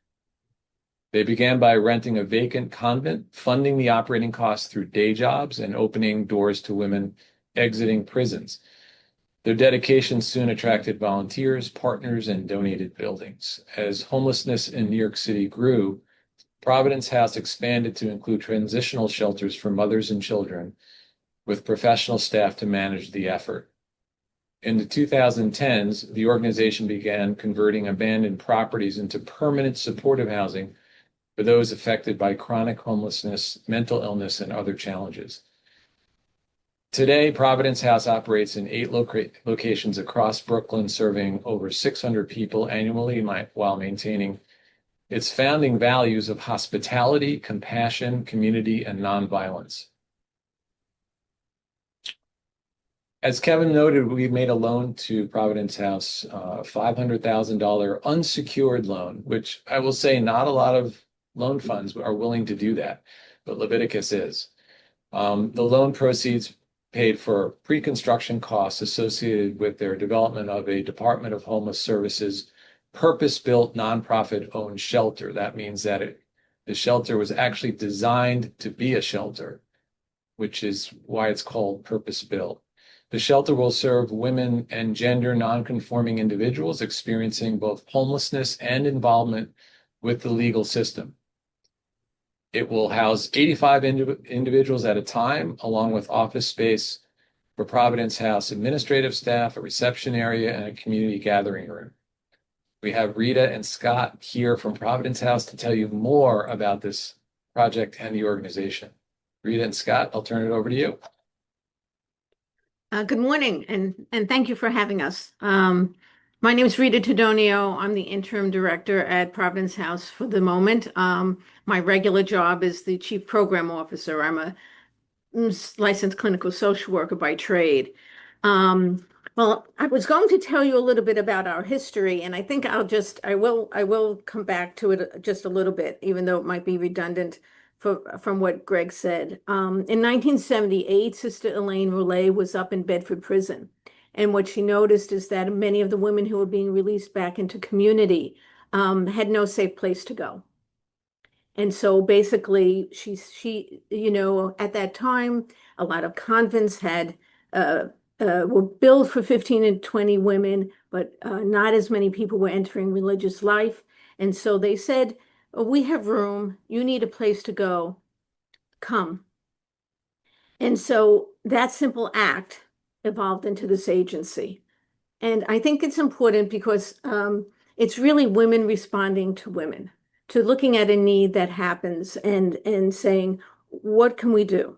They began by renting a vacant convent, funding the operating costs through day jobs, and opening doors to women exiting prisons. Their dedication soon attracted volunteers, partners, and donated buildings. As homelessness in New York City grew, Providence House expanded to include transitional shelters for mothers and children, with professional staff to manage the effort. In the 2010s, the organization began converting abandoned properties into permanent supportive housing for those affected by chronic homelessness, mental illness, and other challenges. Today, Providence House operates in 8 locations across Brooklyn, serving over 600 people annually while maintaining its founding values of hospitality, compassion, community, and nonviolence. As Kevin noted, we made a loan to Providence House, a $500,000 unsecured loan, which I will say not a lot of loan funds are willing to do that, but Leviticus is. The loan proceeds paid for pre-construction costs associated with their development of a Department of Homeless Services purpose-built nonprofit-owned shelter. That means that the shelter was actually designed to be a shelter, which is why it's called purpose-built. The shelter will serve women and gender nonconforming individuals experiencing both homelessness and involvement with the legal system. It will house 85 individuals at a time, along with office space for Providence House administrative staff, a reception area, and a community gathering room. We have Rita and Scott here from Providence House to tell you more about this project and the organization. Rita and Scott, I'll turn it over to you. Good morning, and thank you for having us. My name is Rita Tedonio. I'm the interim director at Providence House for the moment. My regular job is the chief program officer. I'm a licensed clinical social worker by trade. Well, I was going to tell you a little bit about our history, and I think I will come back to it just a little bit, even though it might be redundant from what Greg said. In 1978, Sister Elaine Roulet was up in Bedford Prison. And what she noticed is that many of the women who were being released back into community had no safe place to go. And so basically, she at that time, a lot of convents were built for 15 and 20 women, but not as many people were entering religious life. And so they said, we have room, you need a place to go, come. And so that simple act evolved into this agency. And I think it's important because it's really women responding to women, to looking at a need that happens and saying, what can we do?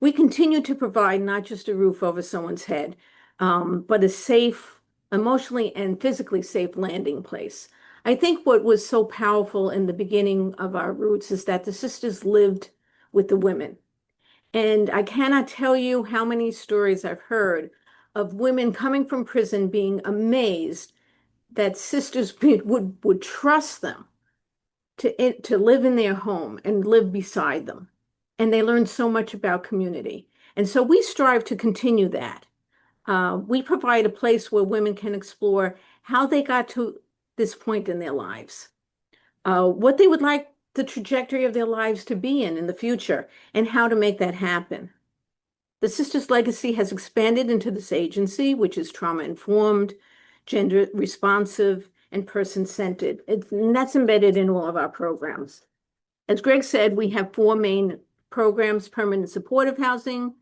We continue to provide not just a roof over someone's head, but a safe, emotionally and physically safe landing place. I think what was so powerful in the beginning of our roots is that the sisters lived with the women. And I cannot tell you how many stories I've heard of women coming from prison being amazed that sisters would trust them to live in their home and live beside them. And they learned so much about community. And so we strive to continue that. We provide a place where women can explore how they got to this point in their lives, what they would like the trajectory of their lives to be in the future, and how to make that happen. The Sisters Legacy has expanded into this agency, which is trauma-informed, gender responsive, and person-centered. And that's embedded in all of our programs. As Greg said, we have 4 main programs: permanent supportive housing,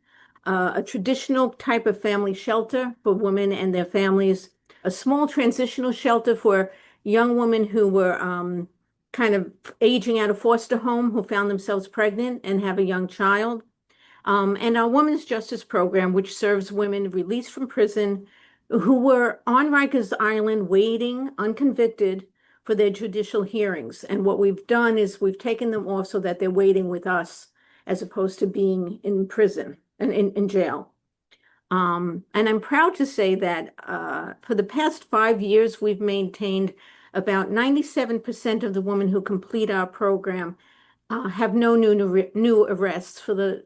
a traditional type of family shelter for women and their families, a small transitional shelter for young women who were kind of aging out of foster home who found themselves pregnant and have a young child. And our Women's Justice Program, which serves women released from prison who were on Rikers Island waiting unconvicted for their judicial hearings. And what we've done is we've taken them off so that they're waiting with us as opposed to being in prison and in jail. And I'm proud to say that for the past 5 years, we've maintained about 97% of the women who complete our program have no new arrests for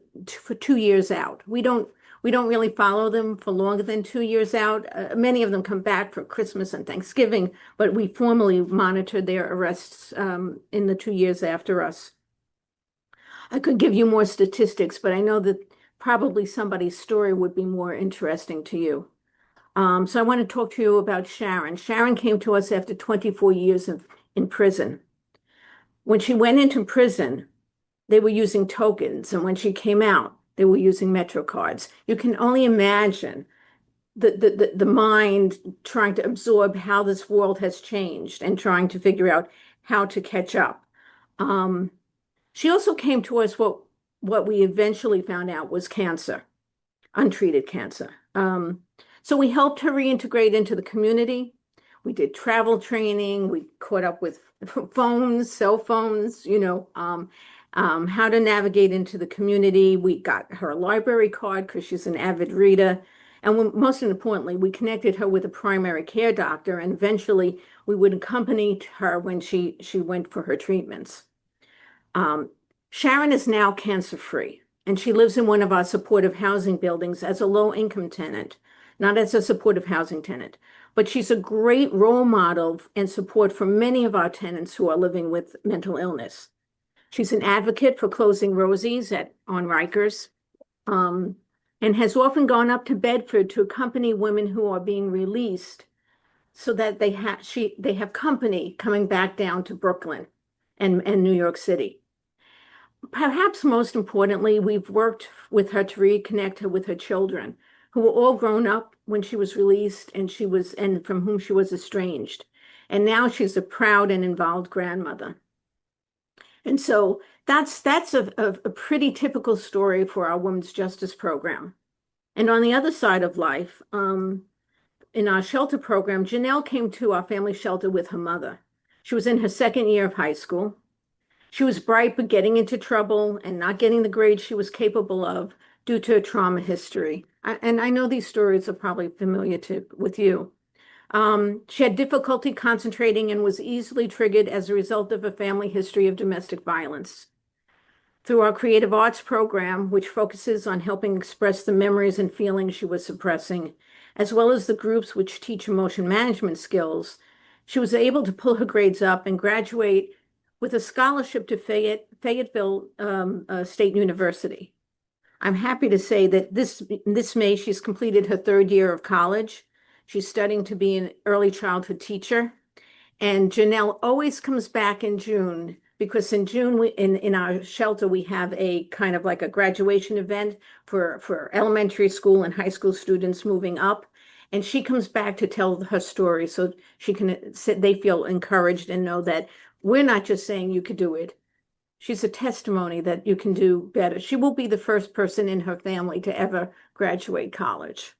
2 years out. We don't really follow them for longer than 2 years out. Many of them come back for Christmas and Thanksgiving, but we formally monitor their arrests in the 2 years after us. I could give you more statistics, but I know that probably somebody's story would be more interesting to you. So I want to talk to you about Sharon. Sharon came to us after 24 years in prison. When she went into prison, they were using tokens, and when she came out, they were using Metro cards. You can only imagine the mind trying to absorb how this world has changed and trying to figure out how to catch up. She also came to us what we eventually found out was cancer, untreated cancer. So we helped her reintegrate into the community. We did travel training. We caught up with phones, cell phones, how to navigate into the community. We got her a library card because she's an avid reader. And most importantly, we connected her with a primary care doctor, and eventually we would accompany her when she went for her treatments. Sharon is now cancer-free, and she lives in one of our supportive housing buildings as a low-income tenant, not as a supportive housing tenant. But she's a great role model and support for many of our tenants who are living with mental illness. She's an advocate for closing Rosie's on Rikers, and has often gone up to Bedford to accompany women who are being released so that they have company coming back down to Brooklyn and New York City. Perhaps most importantly, we've worked with her to reconnect her with her children, who were all grown up when she was released and from whom she was estranged. And now she's a proud and involved grandmother. And so that's a pretty typical story for our Women's Justice Program. And on the other side of life, in our shelter program, Janelle came to our family shelter with her mother. She was in her second year of high school. She was bright, but getting into trouble and not getting the grades she was capable of due to a trauma history. And I know these stories are probably familiar with you. She had difficulty concentrating and was easily triggered as a result of a family history of domestic violence. Through our creative arts program, which focuses on helping express the memories and feelings she was suppressing, as well as the groups which teach emotion management skills, she was able to pull her grades up and graduate with a scholarship to Fayetteville State University. I'm happy to say that this May she's completed her third year of college. She's studying to be an early childhood teacher. And Janelle always comes back in June because in June, in our shelter, we have a kind of like a graduation event for elementary school and high school students moving up. And she comes back to tell her story so they feel encouraged and know that we're not just saying you could do it. She's a testimony that you can do better. She will be the first person in her family to ever graduate college.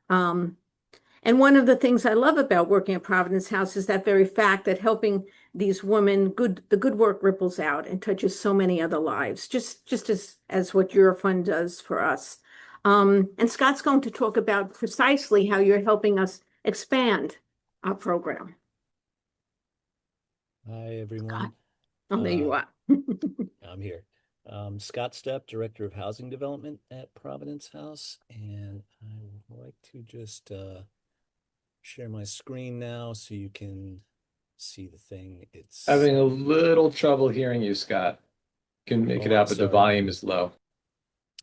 And one of the things I love about working at Providence House is that very fact that helping these women, the good work ripples out and touches so many other lives, just as what your fund does for us. And Scott's going to talk about precisely how you're helping us expand our program. Hi, everyone. Oh, there you are. I'm here. Scott Stepp, Director of Housing Development at Providence House. And I would like to just share my screen now so you can see the thing. It's Having a little trouble hearing you, Scott. Can make it out, but the volume is low.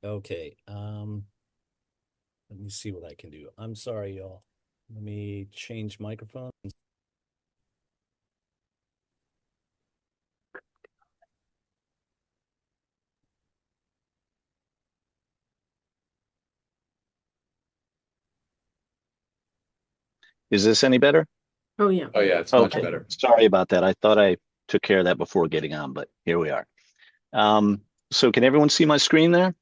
Okay. Let me see what I can do. I'm sorry, y'all. Let me change microphones. Is this any better? Oh, yeah. Oh, yeah, it's much Okay. better. Sorry about that. I thought I took care of that before getting on, but here we are. So can everyone see my screen there?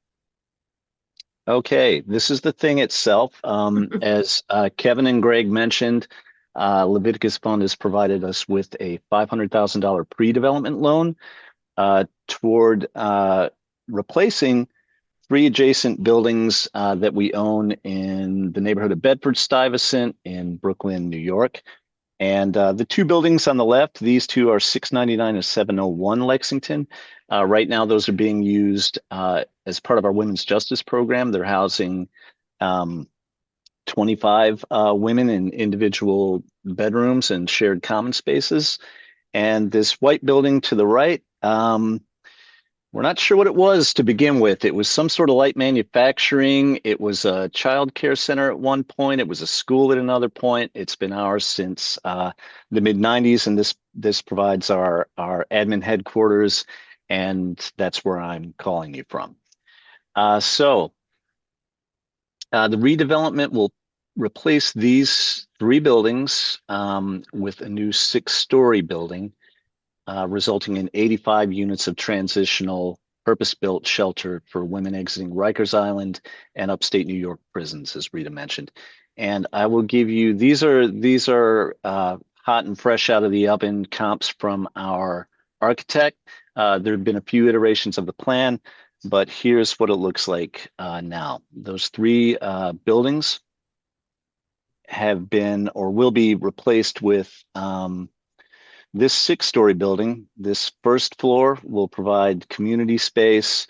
Okay, this is the thing itself. As Kevin and Greg mentioned, Leviticus Fund has provided us with a $500,000 pre-development loan toward replacing 3 adjacent buildings that we own in the neighborhood of Bedford-Stuyvesant in Brooklyn, New York. And the 2 buildings on the left, these 2 are 699 and 701 Lexington. Right now, those are being used as part of our women's justice program. They're housing 25 women in individual bedrooms and shared common spaces. And this white building to the right, we're not sure what it was to begin with. It was some sort of light manufacturing. It was a child care center at one point. It was a school at another point. It's been ours since the mid-90s, and this provides our admin headquarters, and that's where I'm calling you from. So the redevelopment will replace these 3 buildings with a new 6-story building, resulting in 85 units of transitional purpose-built shelter for women exiting Rikers Island and upstate New York prisons, as Rita mentioned. And I will give you, these are hot and fresh out of the oven comps from our architect. There have been a few iterations of the plan, but here's what it looks like now. Those 3 buildings have been or will be replaced with this 6-story building. This first floor will provide community space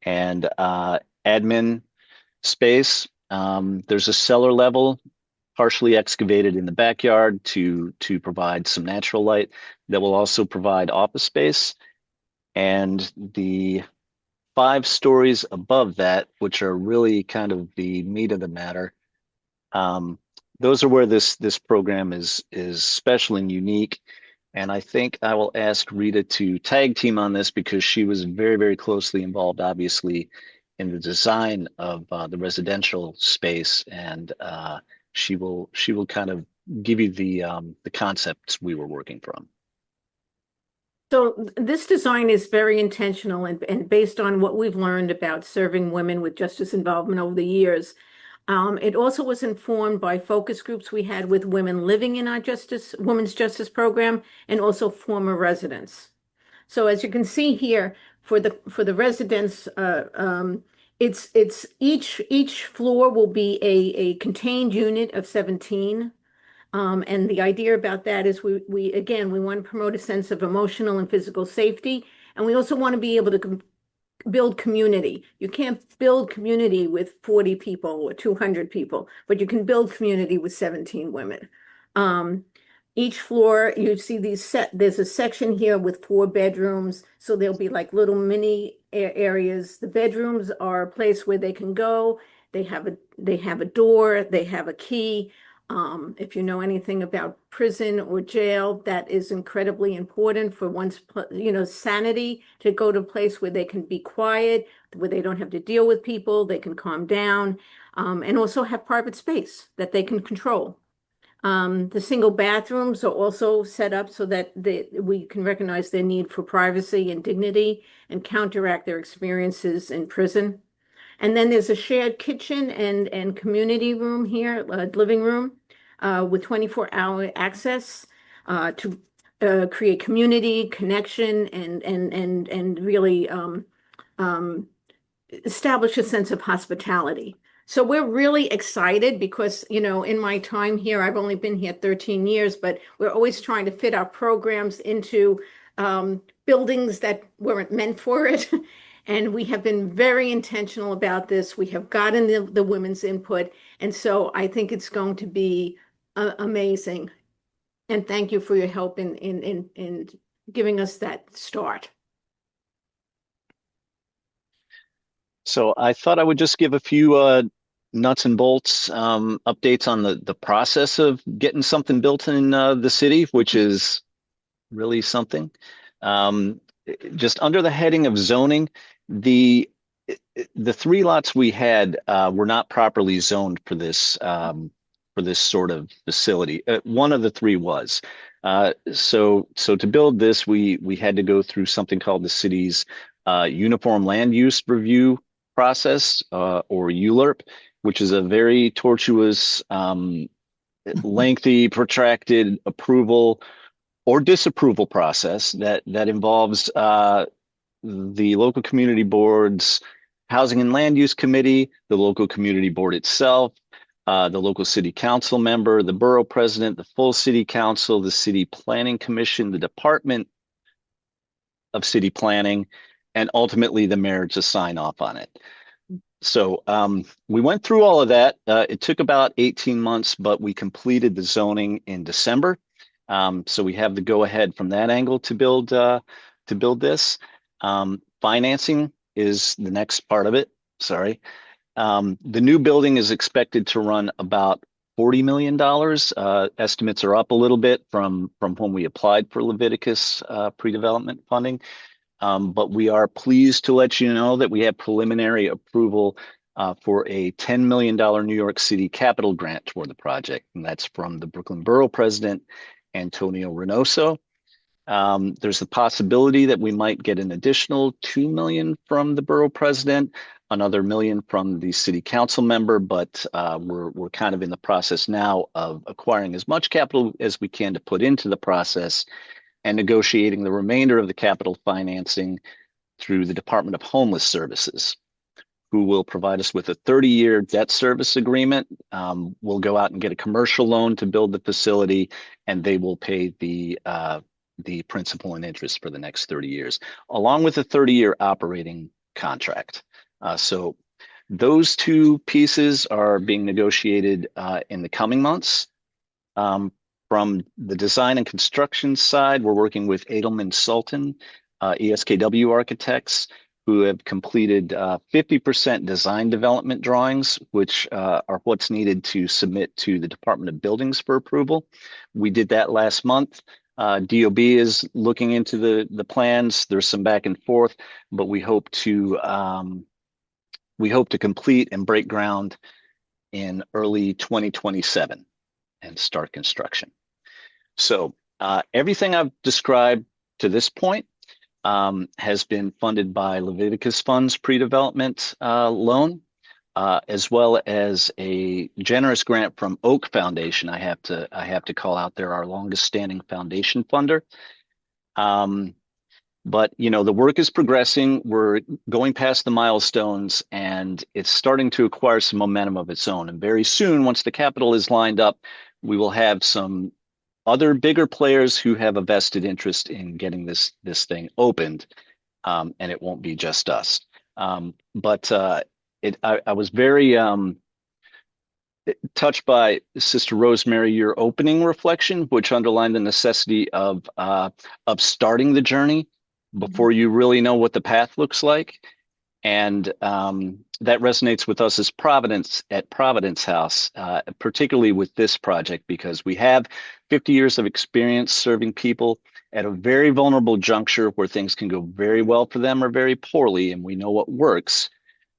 and admin space. There's a cellar level partially excavated in the backyard to provide some natural light that will also provide office space. And the 5 stories above that, which are really kind of the meat of the matter, those are where this program is special and unique. And I think I will ask Rita to tag team on this because she was very, very closely involved, obviously, in the design of the residential space, and she will kind of give you the concepts we were working from. So this design is very intentional and based on what we've learned about serving women with justice involvement over the years. It also was informed by focus groups we had with women living in our women's justice program and also former residents. So as you can see here, for the residents, it's each floor will be a contained unit of 17. And the idea about that is we again want to promote a sense of emotional and physical safety, and we also want to be able to build community. You can't build community with 40 people or 200 people, but you can build community with 17 women. Each floor, you see there's a section here with 4 bedrooms. So there'll be like little mini areas. The bedrooms are a place where they can go. They have a door, they have a key. If you know anything about prison or jail, that is incredibly important for one's, sanity, to go to a place where they can be quiet, where they don't have to deal with people, they can calm down, and also have private space that they can control. The single bathrooms are also set up so that we can recognize their need for privacy and dignity and counteract their experiences in prison. And then there's a shared kitchen and community room here, living room, with 24-hour access to create community, connection, and really establish a sense of hospitality. So we're really excited because, in my time here, I've only been here 13 years, but we're always trying to fit our programs into buildings that weren't meant for it. And we have been very intentional about this. We have gotten the women's input. And so I think it's going to be amazing. And thank you for your help in giving us that start. So I thought I would just give a few nuts and bolts updates on the process of getting something built in the city, which is really something. Just under the heading of zoning, the 3 lots we had were not properly zoned for this sort of facility. One of the 3 was. So to build this, we had to go through something called the city's Uniform Land Use Review process, or ULURP, which is a very tortuous, lengthy, protracted approval or disapproval process that involves the local community board's Housing and Land Use Committee, the local community board itself, the local city council member, the borough president, the full city council, the city planning commission, the department of city planning, and ultimately the mayor to sign off on it. So we went through all of that. It took about 18 months, but we completed the zoning in December. So we have the go ahead from that angle to build this. Financing is the next part of it. Sorry. The new building is expected to run about $40 million. Estimates are up a little bit from when we applied for Leviticus pre-development funding. But we are pleased to let you know that we have preliminary approval for a $10 million New York City capital grant toward the project. And that's from the Brooklyn Borough President, Antonio Reynoso. There's the possibility that we might get an additional $2 million from the borough president, another $1 million from the city council member, but we're kind of in the process now of acquiring as much capital as we can to put into the process and negotiating the remainder of the capital financing through the Department of Homeless Services, who will provide us with a 30-year debt service agreement. We'll go out and get a commercial loan to build the facility, and they will pay the principal and interest for the next 30 years, along with a 30-year operating contract. So those two pieces are being negotiated in the coming months. From the design and construction side, we're working with Edelman Sultan, ESKW architects, who have completed 50% design development drawings, which are what's needed to submit to the Department of Buildings for approval. We did that last month. DOB is looking into the plans. There's some back and forth, but we hope to complete and break ground in early 2027 and start construction. So everything I've described to this point has been funded by Leviticus Fund's pre-development loan, as well as a generous grant from Oak Foundation. I have to call out, they're our longest standing foundation funder. But the work is progressing. We're going past the milestones, and it's starting to acquire some momentum of its own. And very soon, once the capital is lined up, we will have some other bigger players who have a vested interest in getting this thing opened, and it won't be just us. But I was very touched by Sister Rosemary, your opening reflection, which underlined the necessity of starting the journey before you really know what the path looks like. And that resonates with us as Providence at Providence House, particularly with this project, because we have 50 years of experience serving people at a very vulnerable juncture where things can go very well for them or very poorly, and we know what works.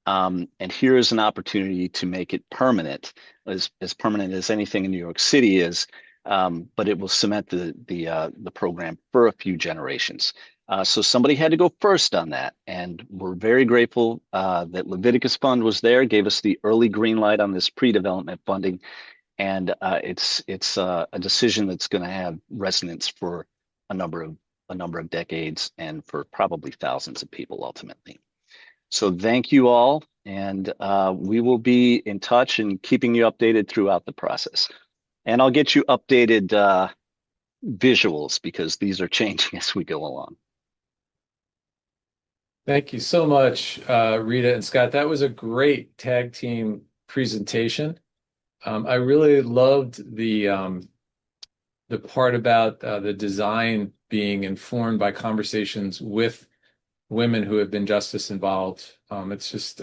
And here is an opportunity to make it permanent, as permanent as anything in New York City is, but it will cement the program for a few generations. So somebody had to go first on that, and we're very grateful that Leviticus Fund was there, gave us the early green light on this pre-development funding, and it's a decision that's going to have resonance for a number of decades and for probably thousands of people ultimately. So thank you all, and we will be in touch and keeping you updated throughout the process. And I'll get you updated visuals because these are changing as we go along. Thank you so much, Rita and Scott. That was a great tag team presentation. I really loved the part about the design being informed by conversations with women who have been justice involved. It's just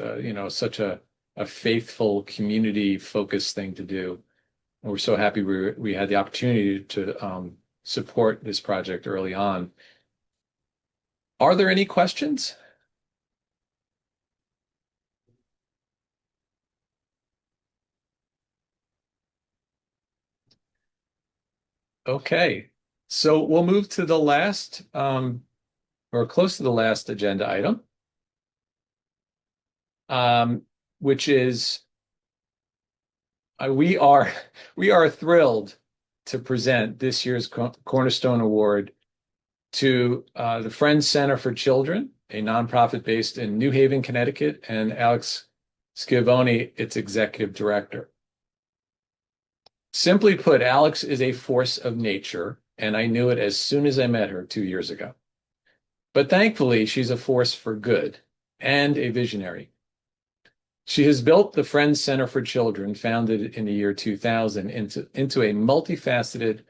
such a faithful, community-focused thing to do. And we're so happy we had the opportunity to support this project early on. Are there any questions? Okay. So we'll move to the last, or close to the last agenda item, which is we are thrilled to present this year's Cornerstone Award to the Friends Center for Children, a nonprofit based in New Haven, Connecticut, and Alex Schiavone, its executive director. Simply put, Alex is a force of nature, and I knew it as soon as I met her 2 years ago. But thankfully, she's a force for good and a visionary. She has built the Friends Center for Children, founded in the year 2000, into a multifaceted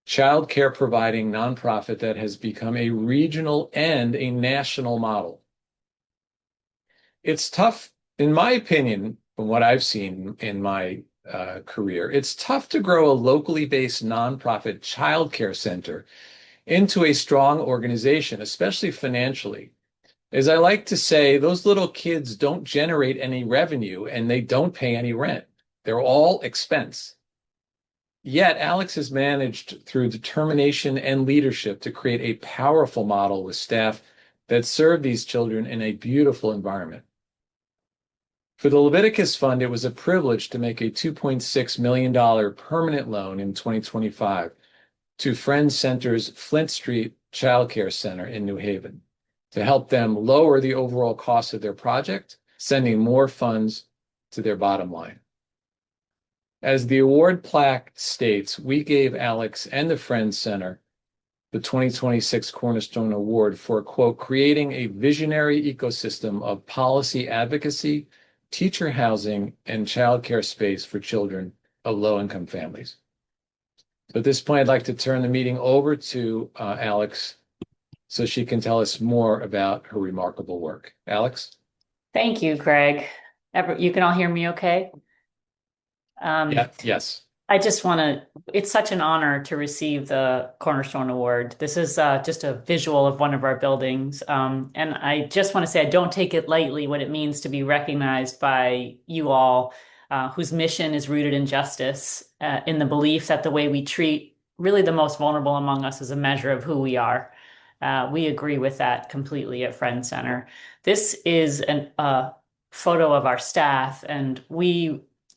child care providing nonprofit that has become a regional and a national model. It's tough, in my opinion, from what I've seen in my career, it's tough to grow a locally based nonprofit child care center into a strong organization, especially financially. As I like to say, those little kids don't generate any revenue and they don't pay any rent. They're all expense. Yet Alex has managed through determination and leadership to create a powerful model with staff that serve these children in a beautiful environment. For the Leviticus Fund, it was a privilege to make a $2.6 million permanent loan in 2025 to Friends Center's Flint Street Child Care Center in New Haven to help them lower the overall cost of their project, sending more funds to their bottom line. As the award plaque states, we gave Alex and the Friends Center the 2026 Cornerstone Award for, quote, creating a visionary ecosystem of policy advocacy, teacher housing, and childcare space for children of low-income families. So at this point, I'd like to turn the meeting over to Alex so she can tell us more about her remarkable work. Alex? Thank you, Greg. You can all hear me okay? Yes. I just want to, it's such an honor to receive the Cornerstone Award. This is just a visual of one of our buildings. And I just want to say I don't take it lightly what it means to be recognized by you all, whose mission is rooted in justice, in the belief that the way we treat really the most vulnerable among us is a measure of who we are. We agree with that completely at Friends Center. This is a photo of our staff, and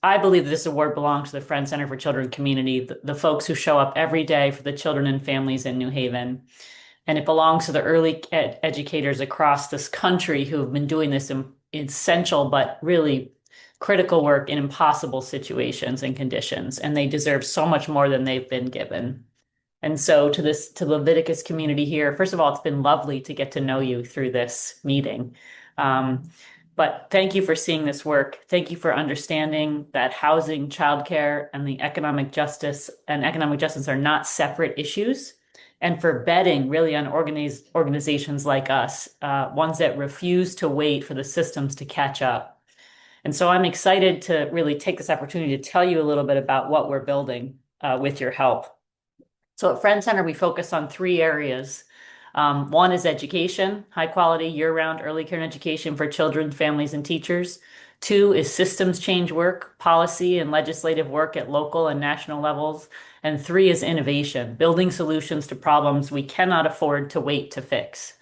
I believe this award belongs to the Friends Center for Children community, the folks who show up every day for the children and families in New Haven. And it belongs to the early educators across this country who have been doing this essential but really critical work in impossible situations and conditions. And they deserve so much more than they've been given. And so to the Leviticus community here, first of all, it's been lovely to get to know you through this meeting. But thank you for seeing this work. Thank you for understanding that housing, childcare, and the economic justice are not separate issues. And for betting really on organizations like us, ones that refuse to wait for the systems to catch up. And so I'm excited to really take this opportunity to tell you a little bit about what we're building with your help. So at Friends Center, we focus on 3 areas. One is education, high quality year-round early care and education for children, families, and teachers. 2 is systems change work, policy and legislative work at local and national levels. And 3 is innovation, building solutions to problems we cannot afford to wait to fix.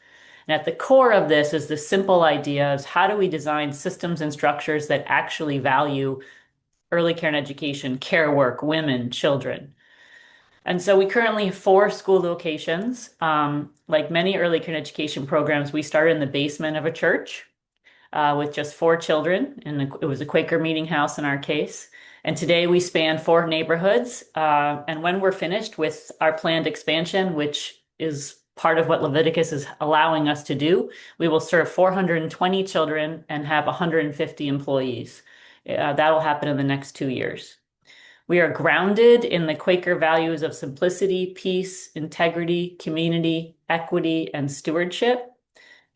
And at the core of this is the simple idea of how do we design systems and structures that actually value early care and education, care work, women, children. And so we currently have 4 school locations. Like many early care and education programs, we started in the basement of a church with just 4 children, and it was a Quaker meeting house in our case. And today we span 4 neighborhoods. And when we're finished with our planned expansion, which is part of what Leviticus is allowing us to do, we will serve 420 children and have 150 employees. That'll happen in the next 2 years. We are grounded in the Quaker values of simplicity, peace, integrity, community, equity, and stewardship.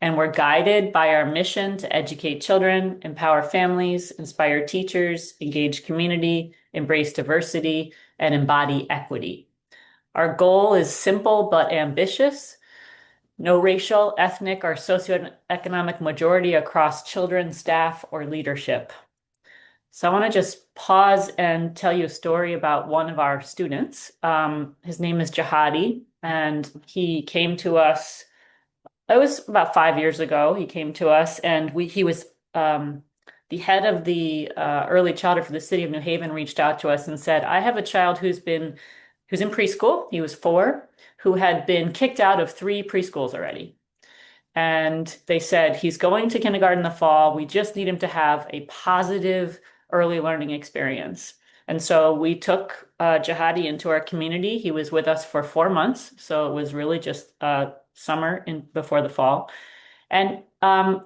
And we're guided by our mission to educate children, empower families, inspire teachers, engage community, embrace diversity, and embody equity. Our goal is simple but ambitious. No racial, ethnic, or socioeconomic majority across children, staff, or leadership. So I want to just pause and tell you a story about one of our students. His name is Jihadi, and he came to us. It was about 5 years ago. He came to us, and he was the head of the early childhood for the city of New Haven. Reached out to us and said, "I have a child who's in preschool. He was 4, who had been kicked out of 3 preschools already." And they said, he's going to kindergarten in the fall. We just need him to have a positive early learning experience. And so we took Jihadi into our community. He was with us for 4 months. So it was really just summer before the fall. And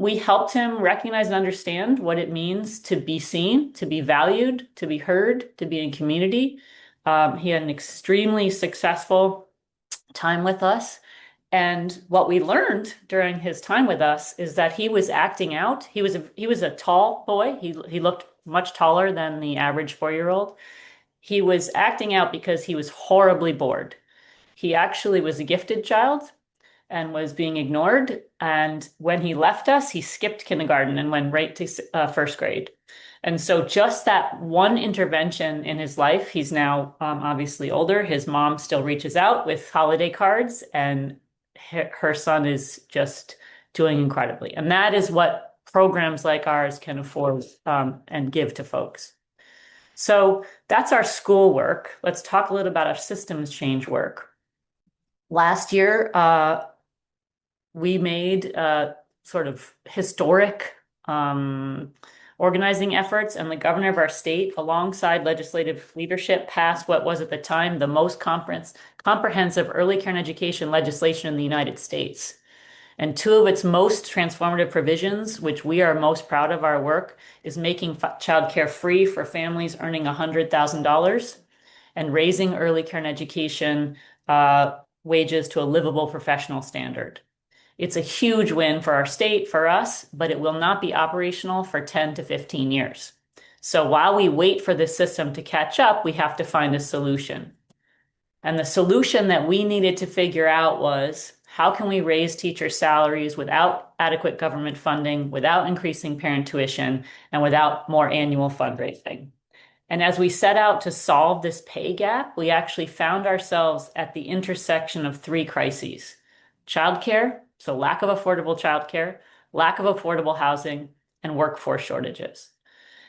we helped him recognize and understand what it means to be seen, to be valued, to be heard, to be in community. He had an extremely successful time with us. And what we learned during his time with us is that he was acting out. He was a tall boy. He looked much taller than the average 4-year-old. He was acting out because he was horribly bored. He actually was a gifted child and was being ignored. And when he left us, he skipped kindergarten and went right to first grade. And so just that one intervention in his life, he's now obviously older. His mom still reaches out with holiday cards, and her son is just doing incredibly. And that is what programs like ours can afford and give to folks. So that's our school work. Let's talk a little about our systems change work. Last year, we made sort of historic organizing efforts, and the governor of our state, alongside legislative leadership, passed what was at the time the most comprehensive early care and education legislation in the United States. And 2 of its most transformative provisions, which we are most proud of our work, is making childcare free for families earning $100,000 and raising early care and education wages to a livable professional standard. It's a huge win for our state, for us, but it will not be operational for 10 to 15 years. So while we wait for this system to catch up, we have to find a solution. And the solution that we needed to figure out was, how can we raise teacher salaries without adequate government funding, without increasing parent tuition, and without more annual fundraising? And as we set out to solve this pay gap, we actually found ourselves at the intersection of 3 crises: childcare, so lack of affordable childcare, lack of affordable housing, and workforce shortages.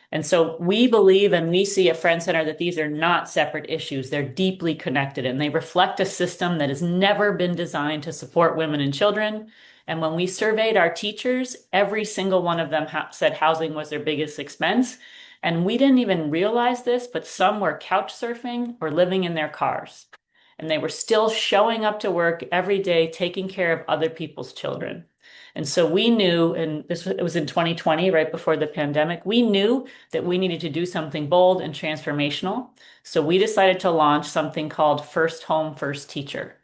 And so we believe, and we see at Friend Center, that these are not separate issues. They're deeply connected, and they reflect a system that has never been designed to support women and children. And when we surveyed our teachers, every single one of them said housing was their biggest expense. And we didn't even realize this, but some were couch surfing or living in their cars. And they were still showing up to work every day, taking care of other people's children. And so we knew, and it was in 2020, right before the pandemic, we knew that we needed to do something bold and transformational. So we decided to launch something called First Home, First Teacher.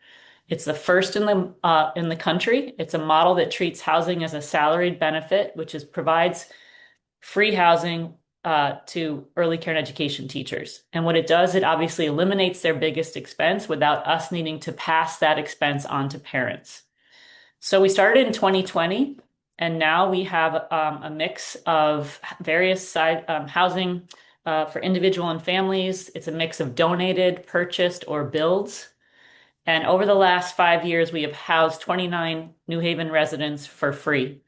It's the first in the country. It's a model that treats housing as a salaried benefit, which provides free housing to early care and education teachers. And what it does, it obviously eliminates their biggest expense without us needing to pass that expense on to parents. So we started in 2020, and now we have a mix of various housing for individual and families. It's a mix of donated, purchased, or builds. And over the last 5 years, we have housed 29 New Haven residents for free.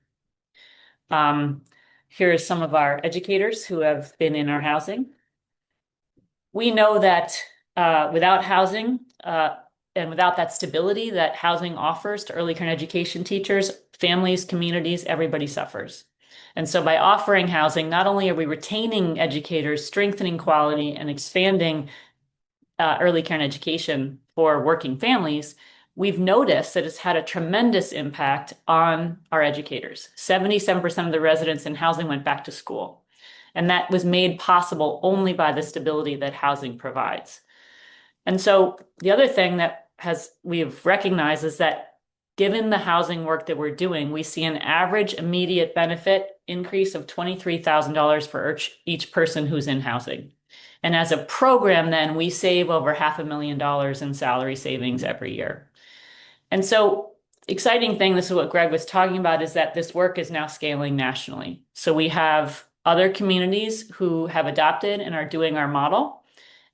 Here are some of our educators who have been in our housing. We know that without housing and without that stability that housing offers to early care and education teachers, families, communities, everybody suffers. And so by offering housing, not only are we retaining educators, strengthening quality, and expanding early care and education for working families, we've noticed that it's had a tremendous impact on our educators. 77% of the residents in housing went back to school. And that was made possible only by the stability that housing provides. And so the other thing that we've recognized is that given the housing work that we're doing, we see an average immediate benefit increase of $23,000 for each person who's in housing. And as a program, then we save over $500,000 in salary savings every year. And so exciting thing, this is what Greg was talking about, is that this work is now scaling nationally. So we have other communities who have adopted and are doing our model.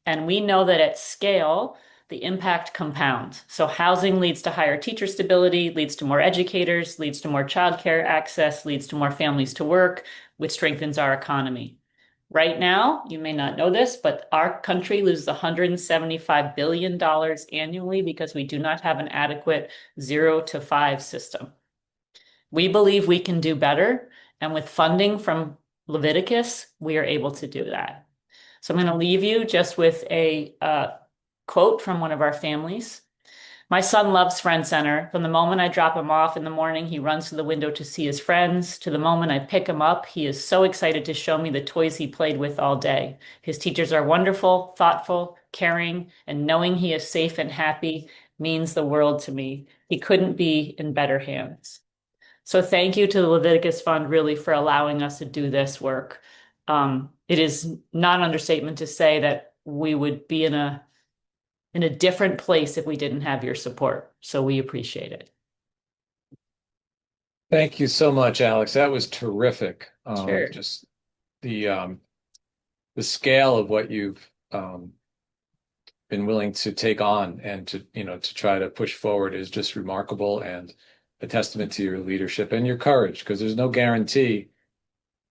And we know that at scale, the impact compounds. So housing leads to higher teacher stability, leads to more educators, leads to more childcare access, leads to more families to work, which strengthens our economy. Right now, you may not know this, but our country loses $175 billion annually because we do not have an adequate 0 to 5 system. We believe we can do better, and with funding from Leviticus, we are able to do that. So I'm going to leave you just with a quote from one of our families. My son loves Friend Center. From the moment I drop him off in the morning, he runs to the window to see his friends. To the moment I pick him up, he is so excited to show me the toys he played with all day. His teachers are wonderful, thoughtful, caring, and knowing he is safe and happy means the world to me. He couldn't be in better hands. So thank you to the Leviticus Fund really for allowing us to do this work. It is not an understatement to say that we would be in a different place if we didn't have your support. So we appreciate it. Thank you so much, Alex. That was terrific. Sure. Just the scale of what you've been willing to take on and to try to push forward is just remarkable, and a testament to your leadership and your courage, because there's no guarantee.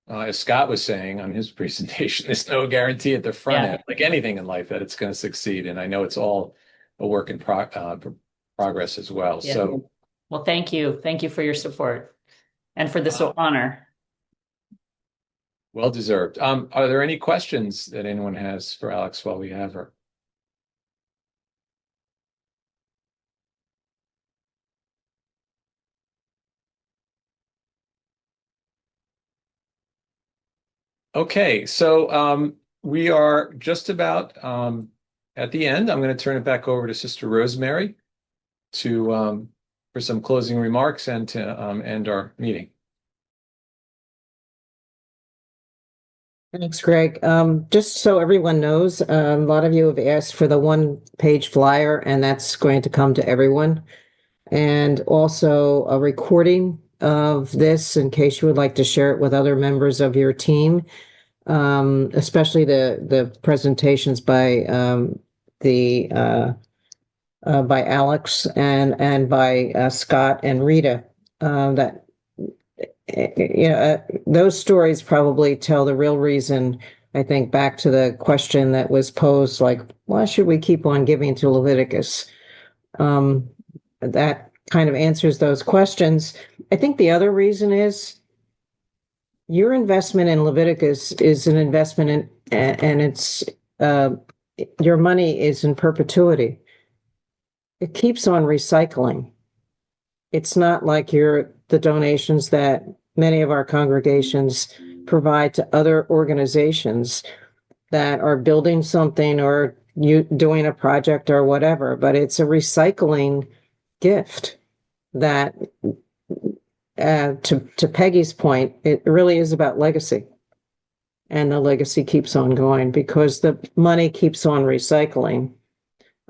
As Scott was saying on his presentation, there's no guarantee at the front end, like anything in life, that it's going to succeed. And I know it's all a work in progress as well. Yeah. So, well, thank you. Thank you for your support and for this honor. Well deserved. Are there any questions that anyone has for Alex while we have her? Okay, so we are just about at the end. I'm going to turn it back over to Sister Rosemary to for some closing remarks and to end our meeting. Thanks, Greg. Just so everyone knows, a lot of you have asked for the one-page flyer, and that's going to come to everyone. And also a recording of this in case you would like to share it with other members of your team, especially the presentations by by Alex and by Scott and Rita. That those stories probably tell the real reason. I think back to the question that was posed, like, why should we keep on giving to Leviticus? That kind of answers those questions. I think the other reason is your investment in Leviticus is an investment in, and it's your money is in perpetuity. It keeps on recycling. It's not like the donations that many of our congregations provide to other organizations that are building something or doing a project or whatever, but it's a recycling gift that, to Peggy's point, it really is about legacy. And the legacy keeps on going because the money keeps on recycling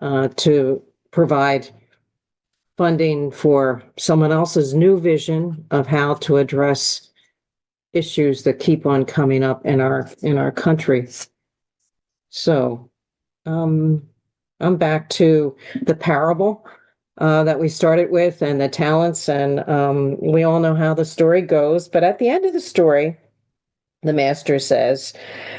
to provide funding for someone else's new vision of how to address issues that keep on coming up in our country. So I'm back to the parable that we started with and the talents, and we all know how the story goes. But at the end of the story, the master says,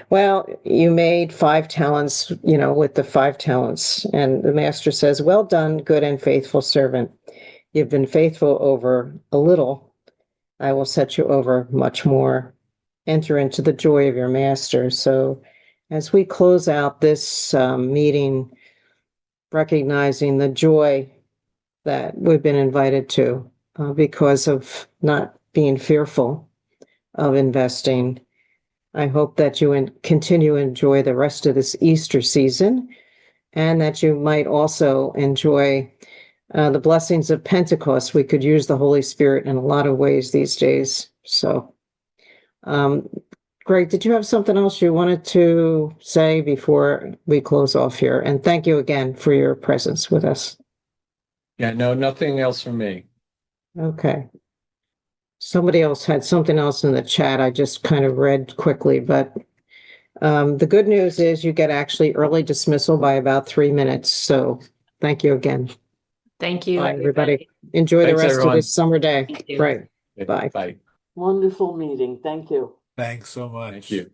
well, you made 5 talents, with the 5 talents. And the master says, well done, good and faithful servant. You've been faithful over a little. I will set you over much more. Enter into the joy of your master. So as we close out this meeting, recognizing the joy that we've been invited to because of not being fearful of investing, I hope that you continue to enjoy the rest of this Easter season, and that you might also enjoy the blessings of Pentecost. We could use the Holy Spirit in a lot of ways these days. So, Greg, did you have something else you wanted to say before we close off here? And thank you again for your presence with us. Yeah, no, nothing else from me. Okay. somebody else had something else in the chat. I just kind of read quickly, but the good news is you get actually early dismissal by about 3 minutes. So thank you again. Thank you, Bye, everybody. Enjoy the Thanks, rest everyone. of this summer day. Thank you. Right. Okay, Bye. Bye. Wonderful meeting. Thank you. Thanks so much. Thank you.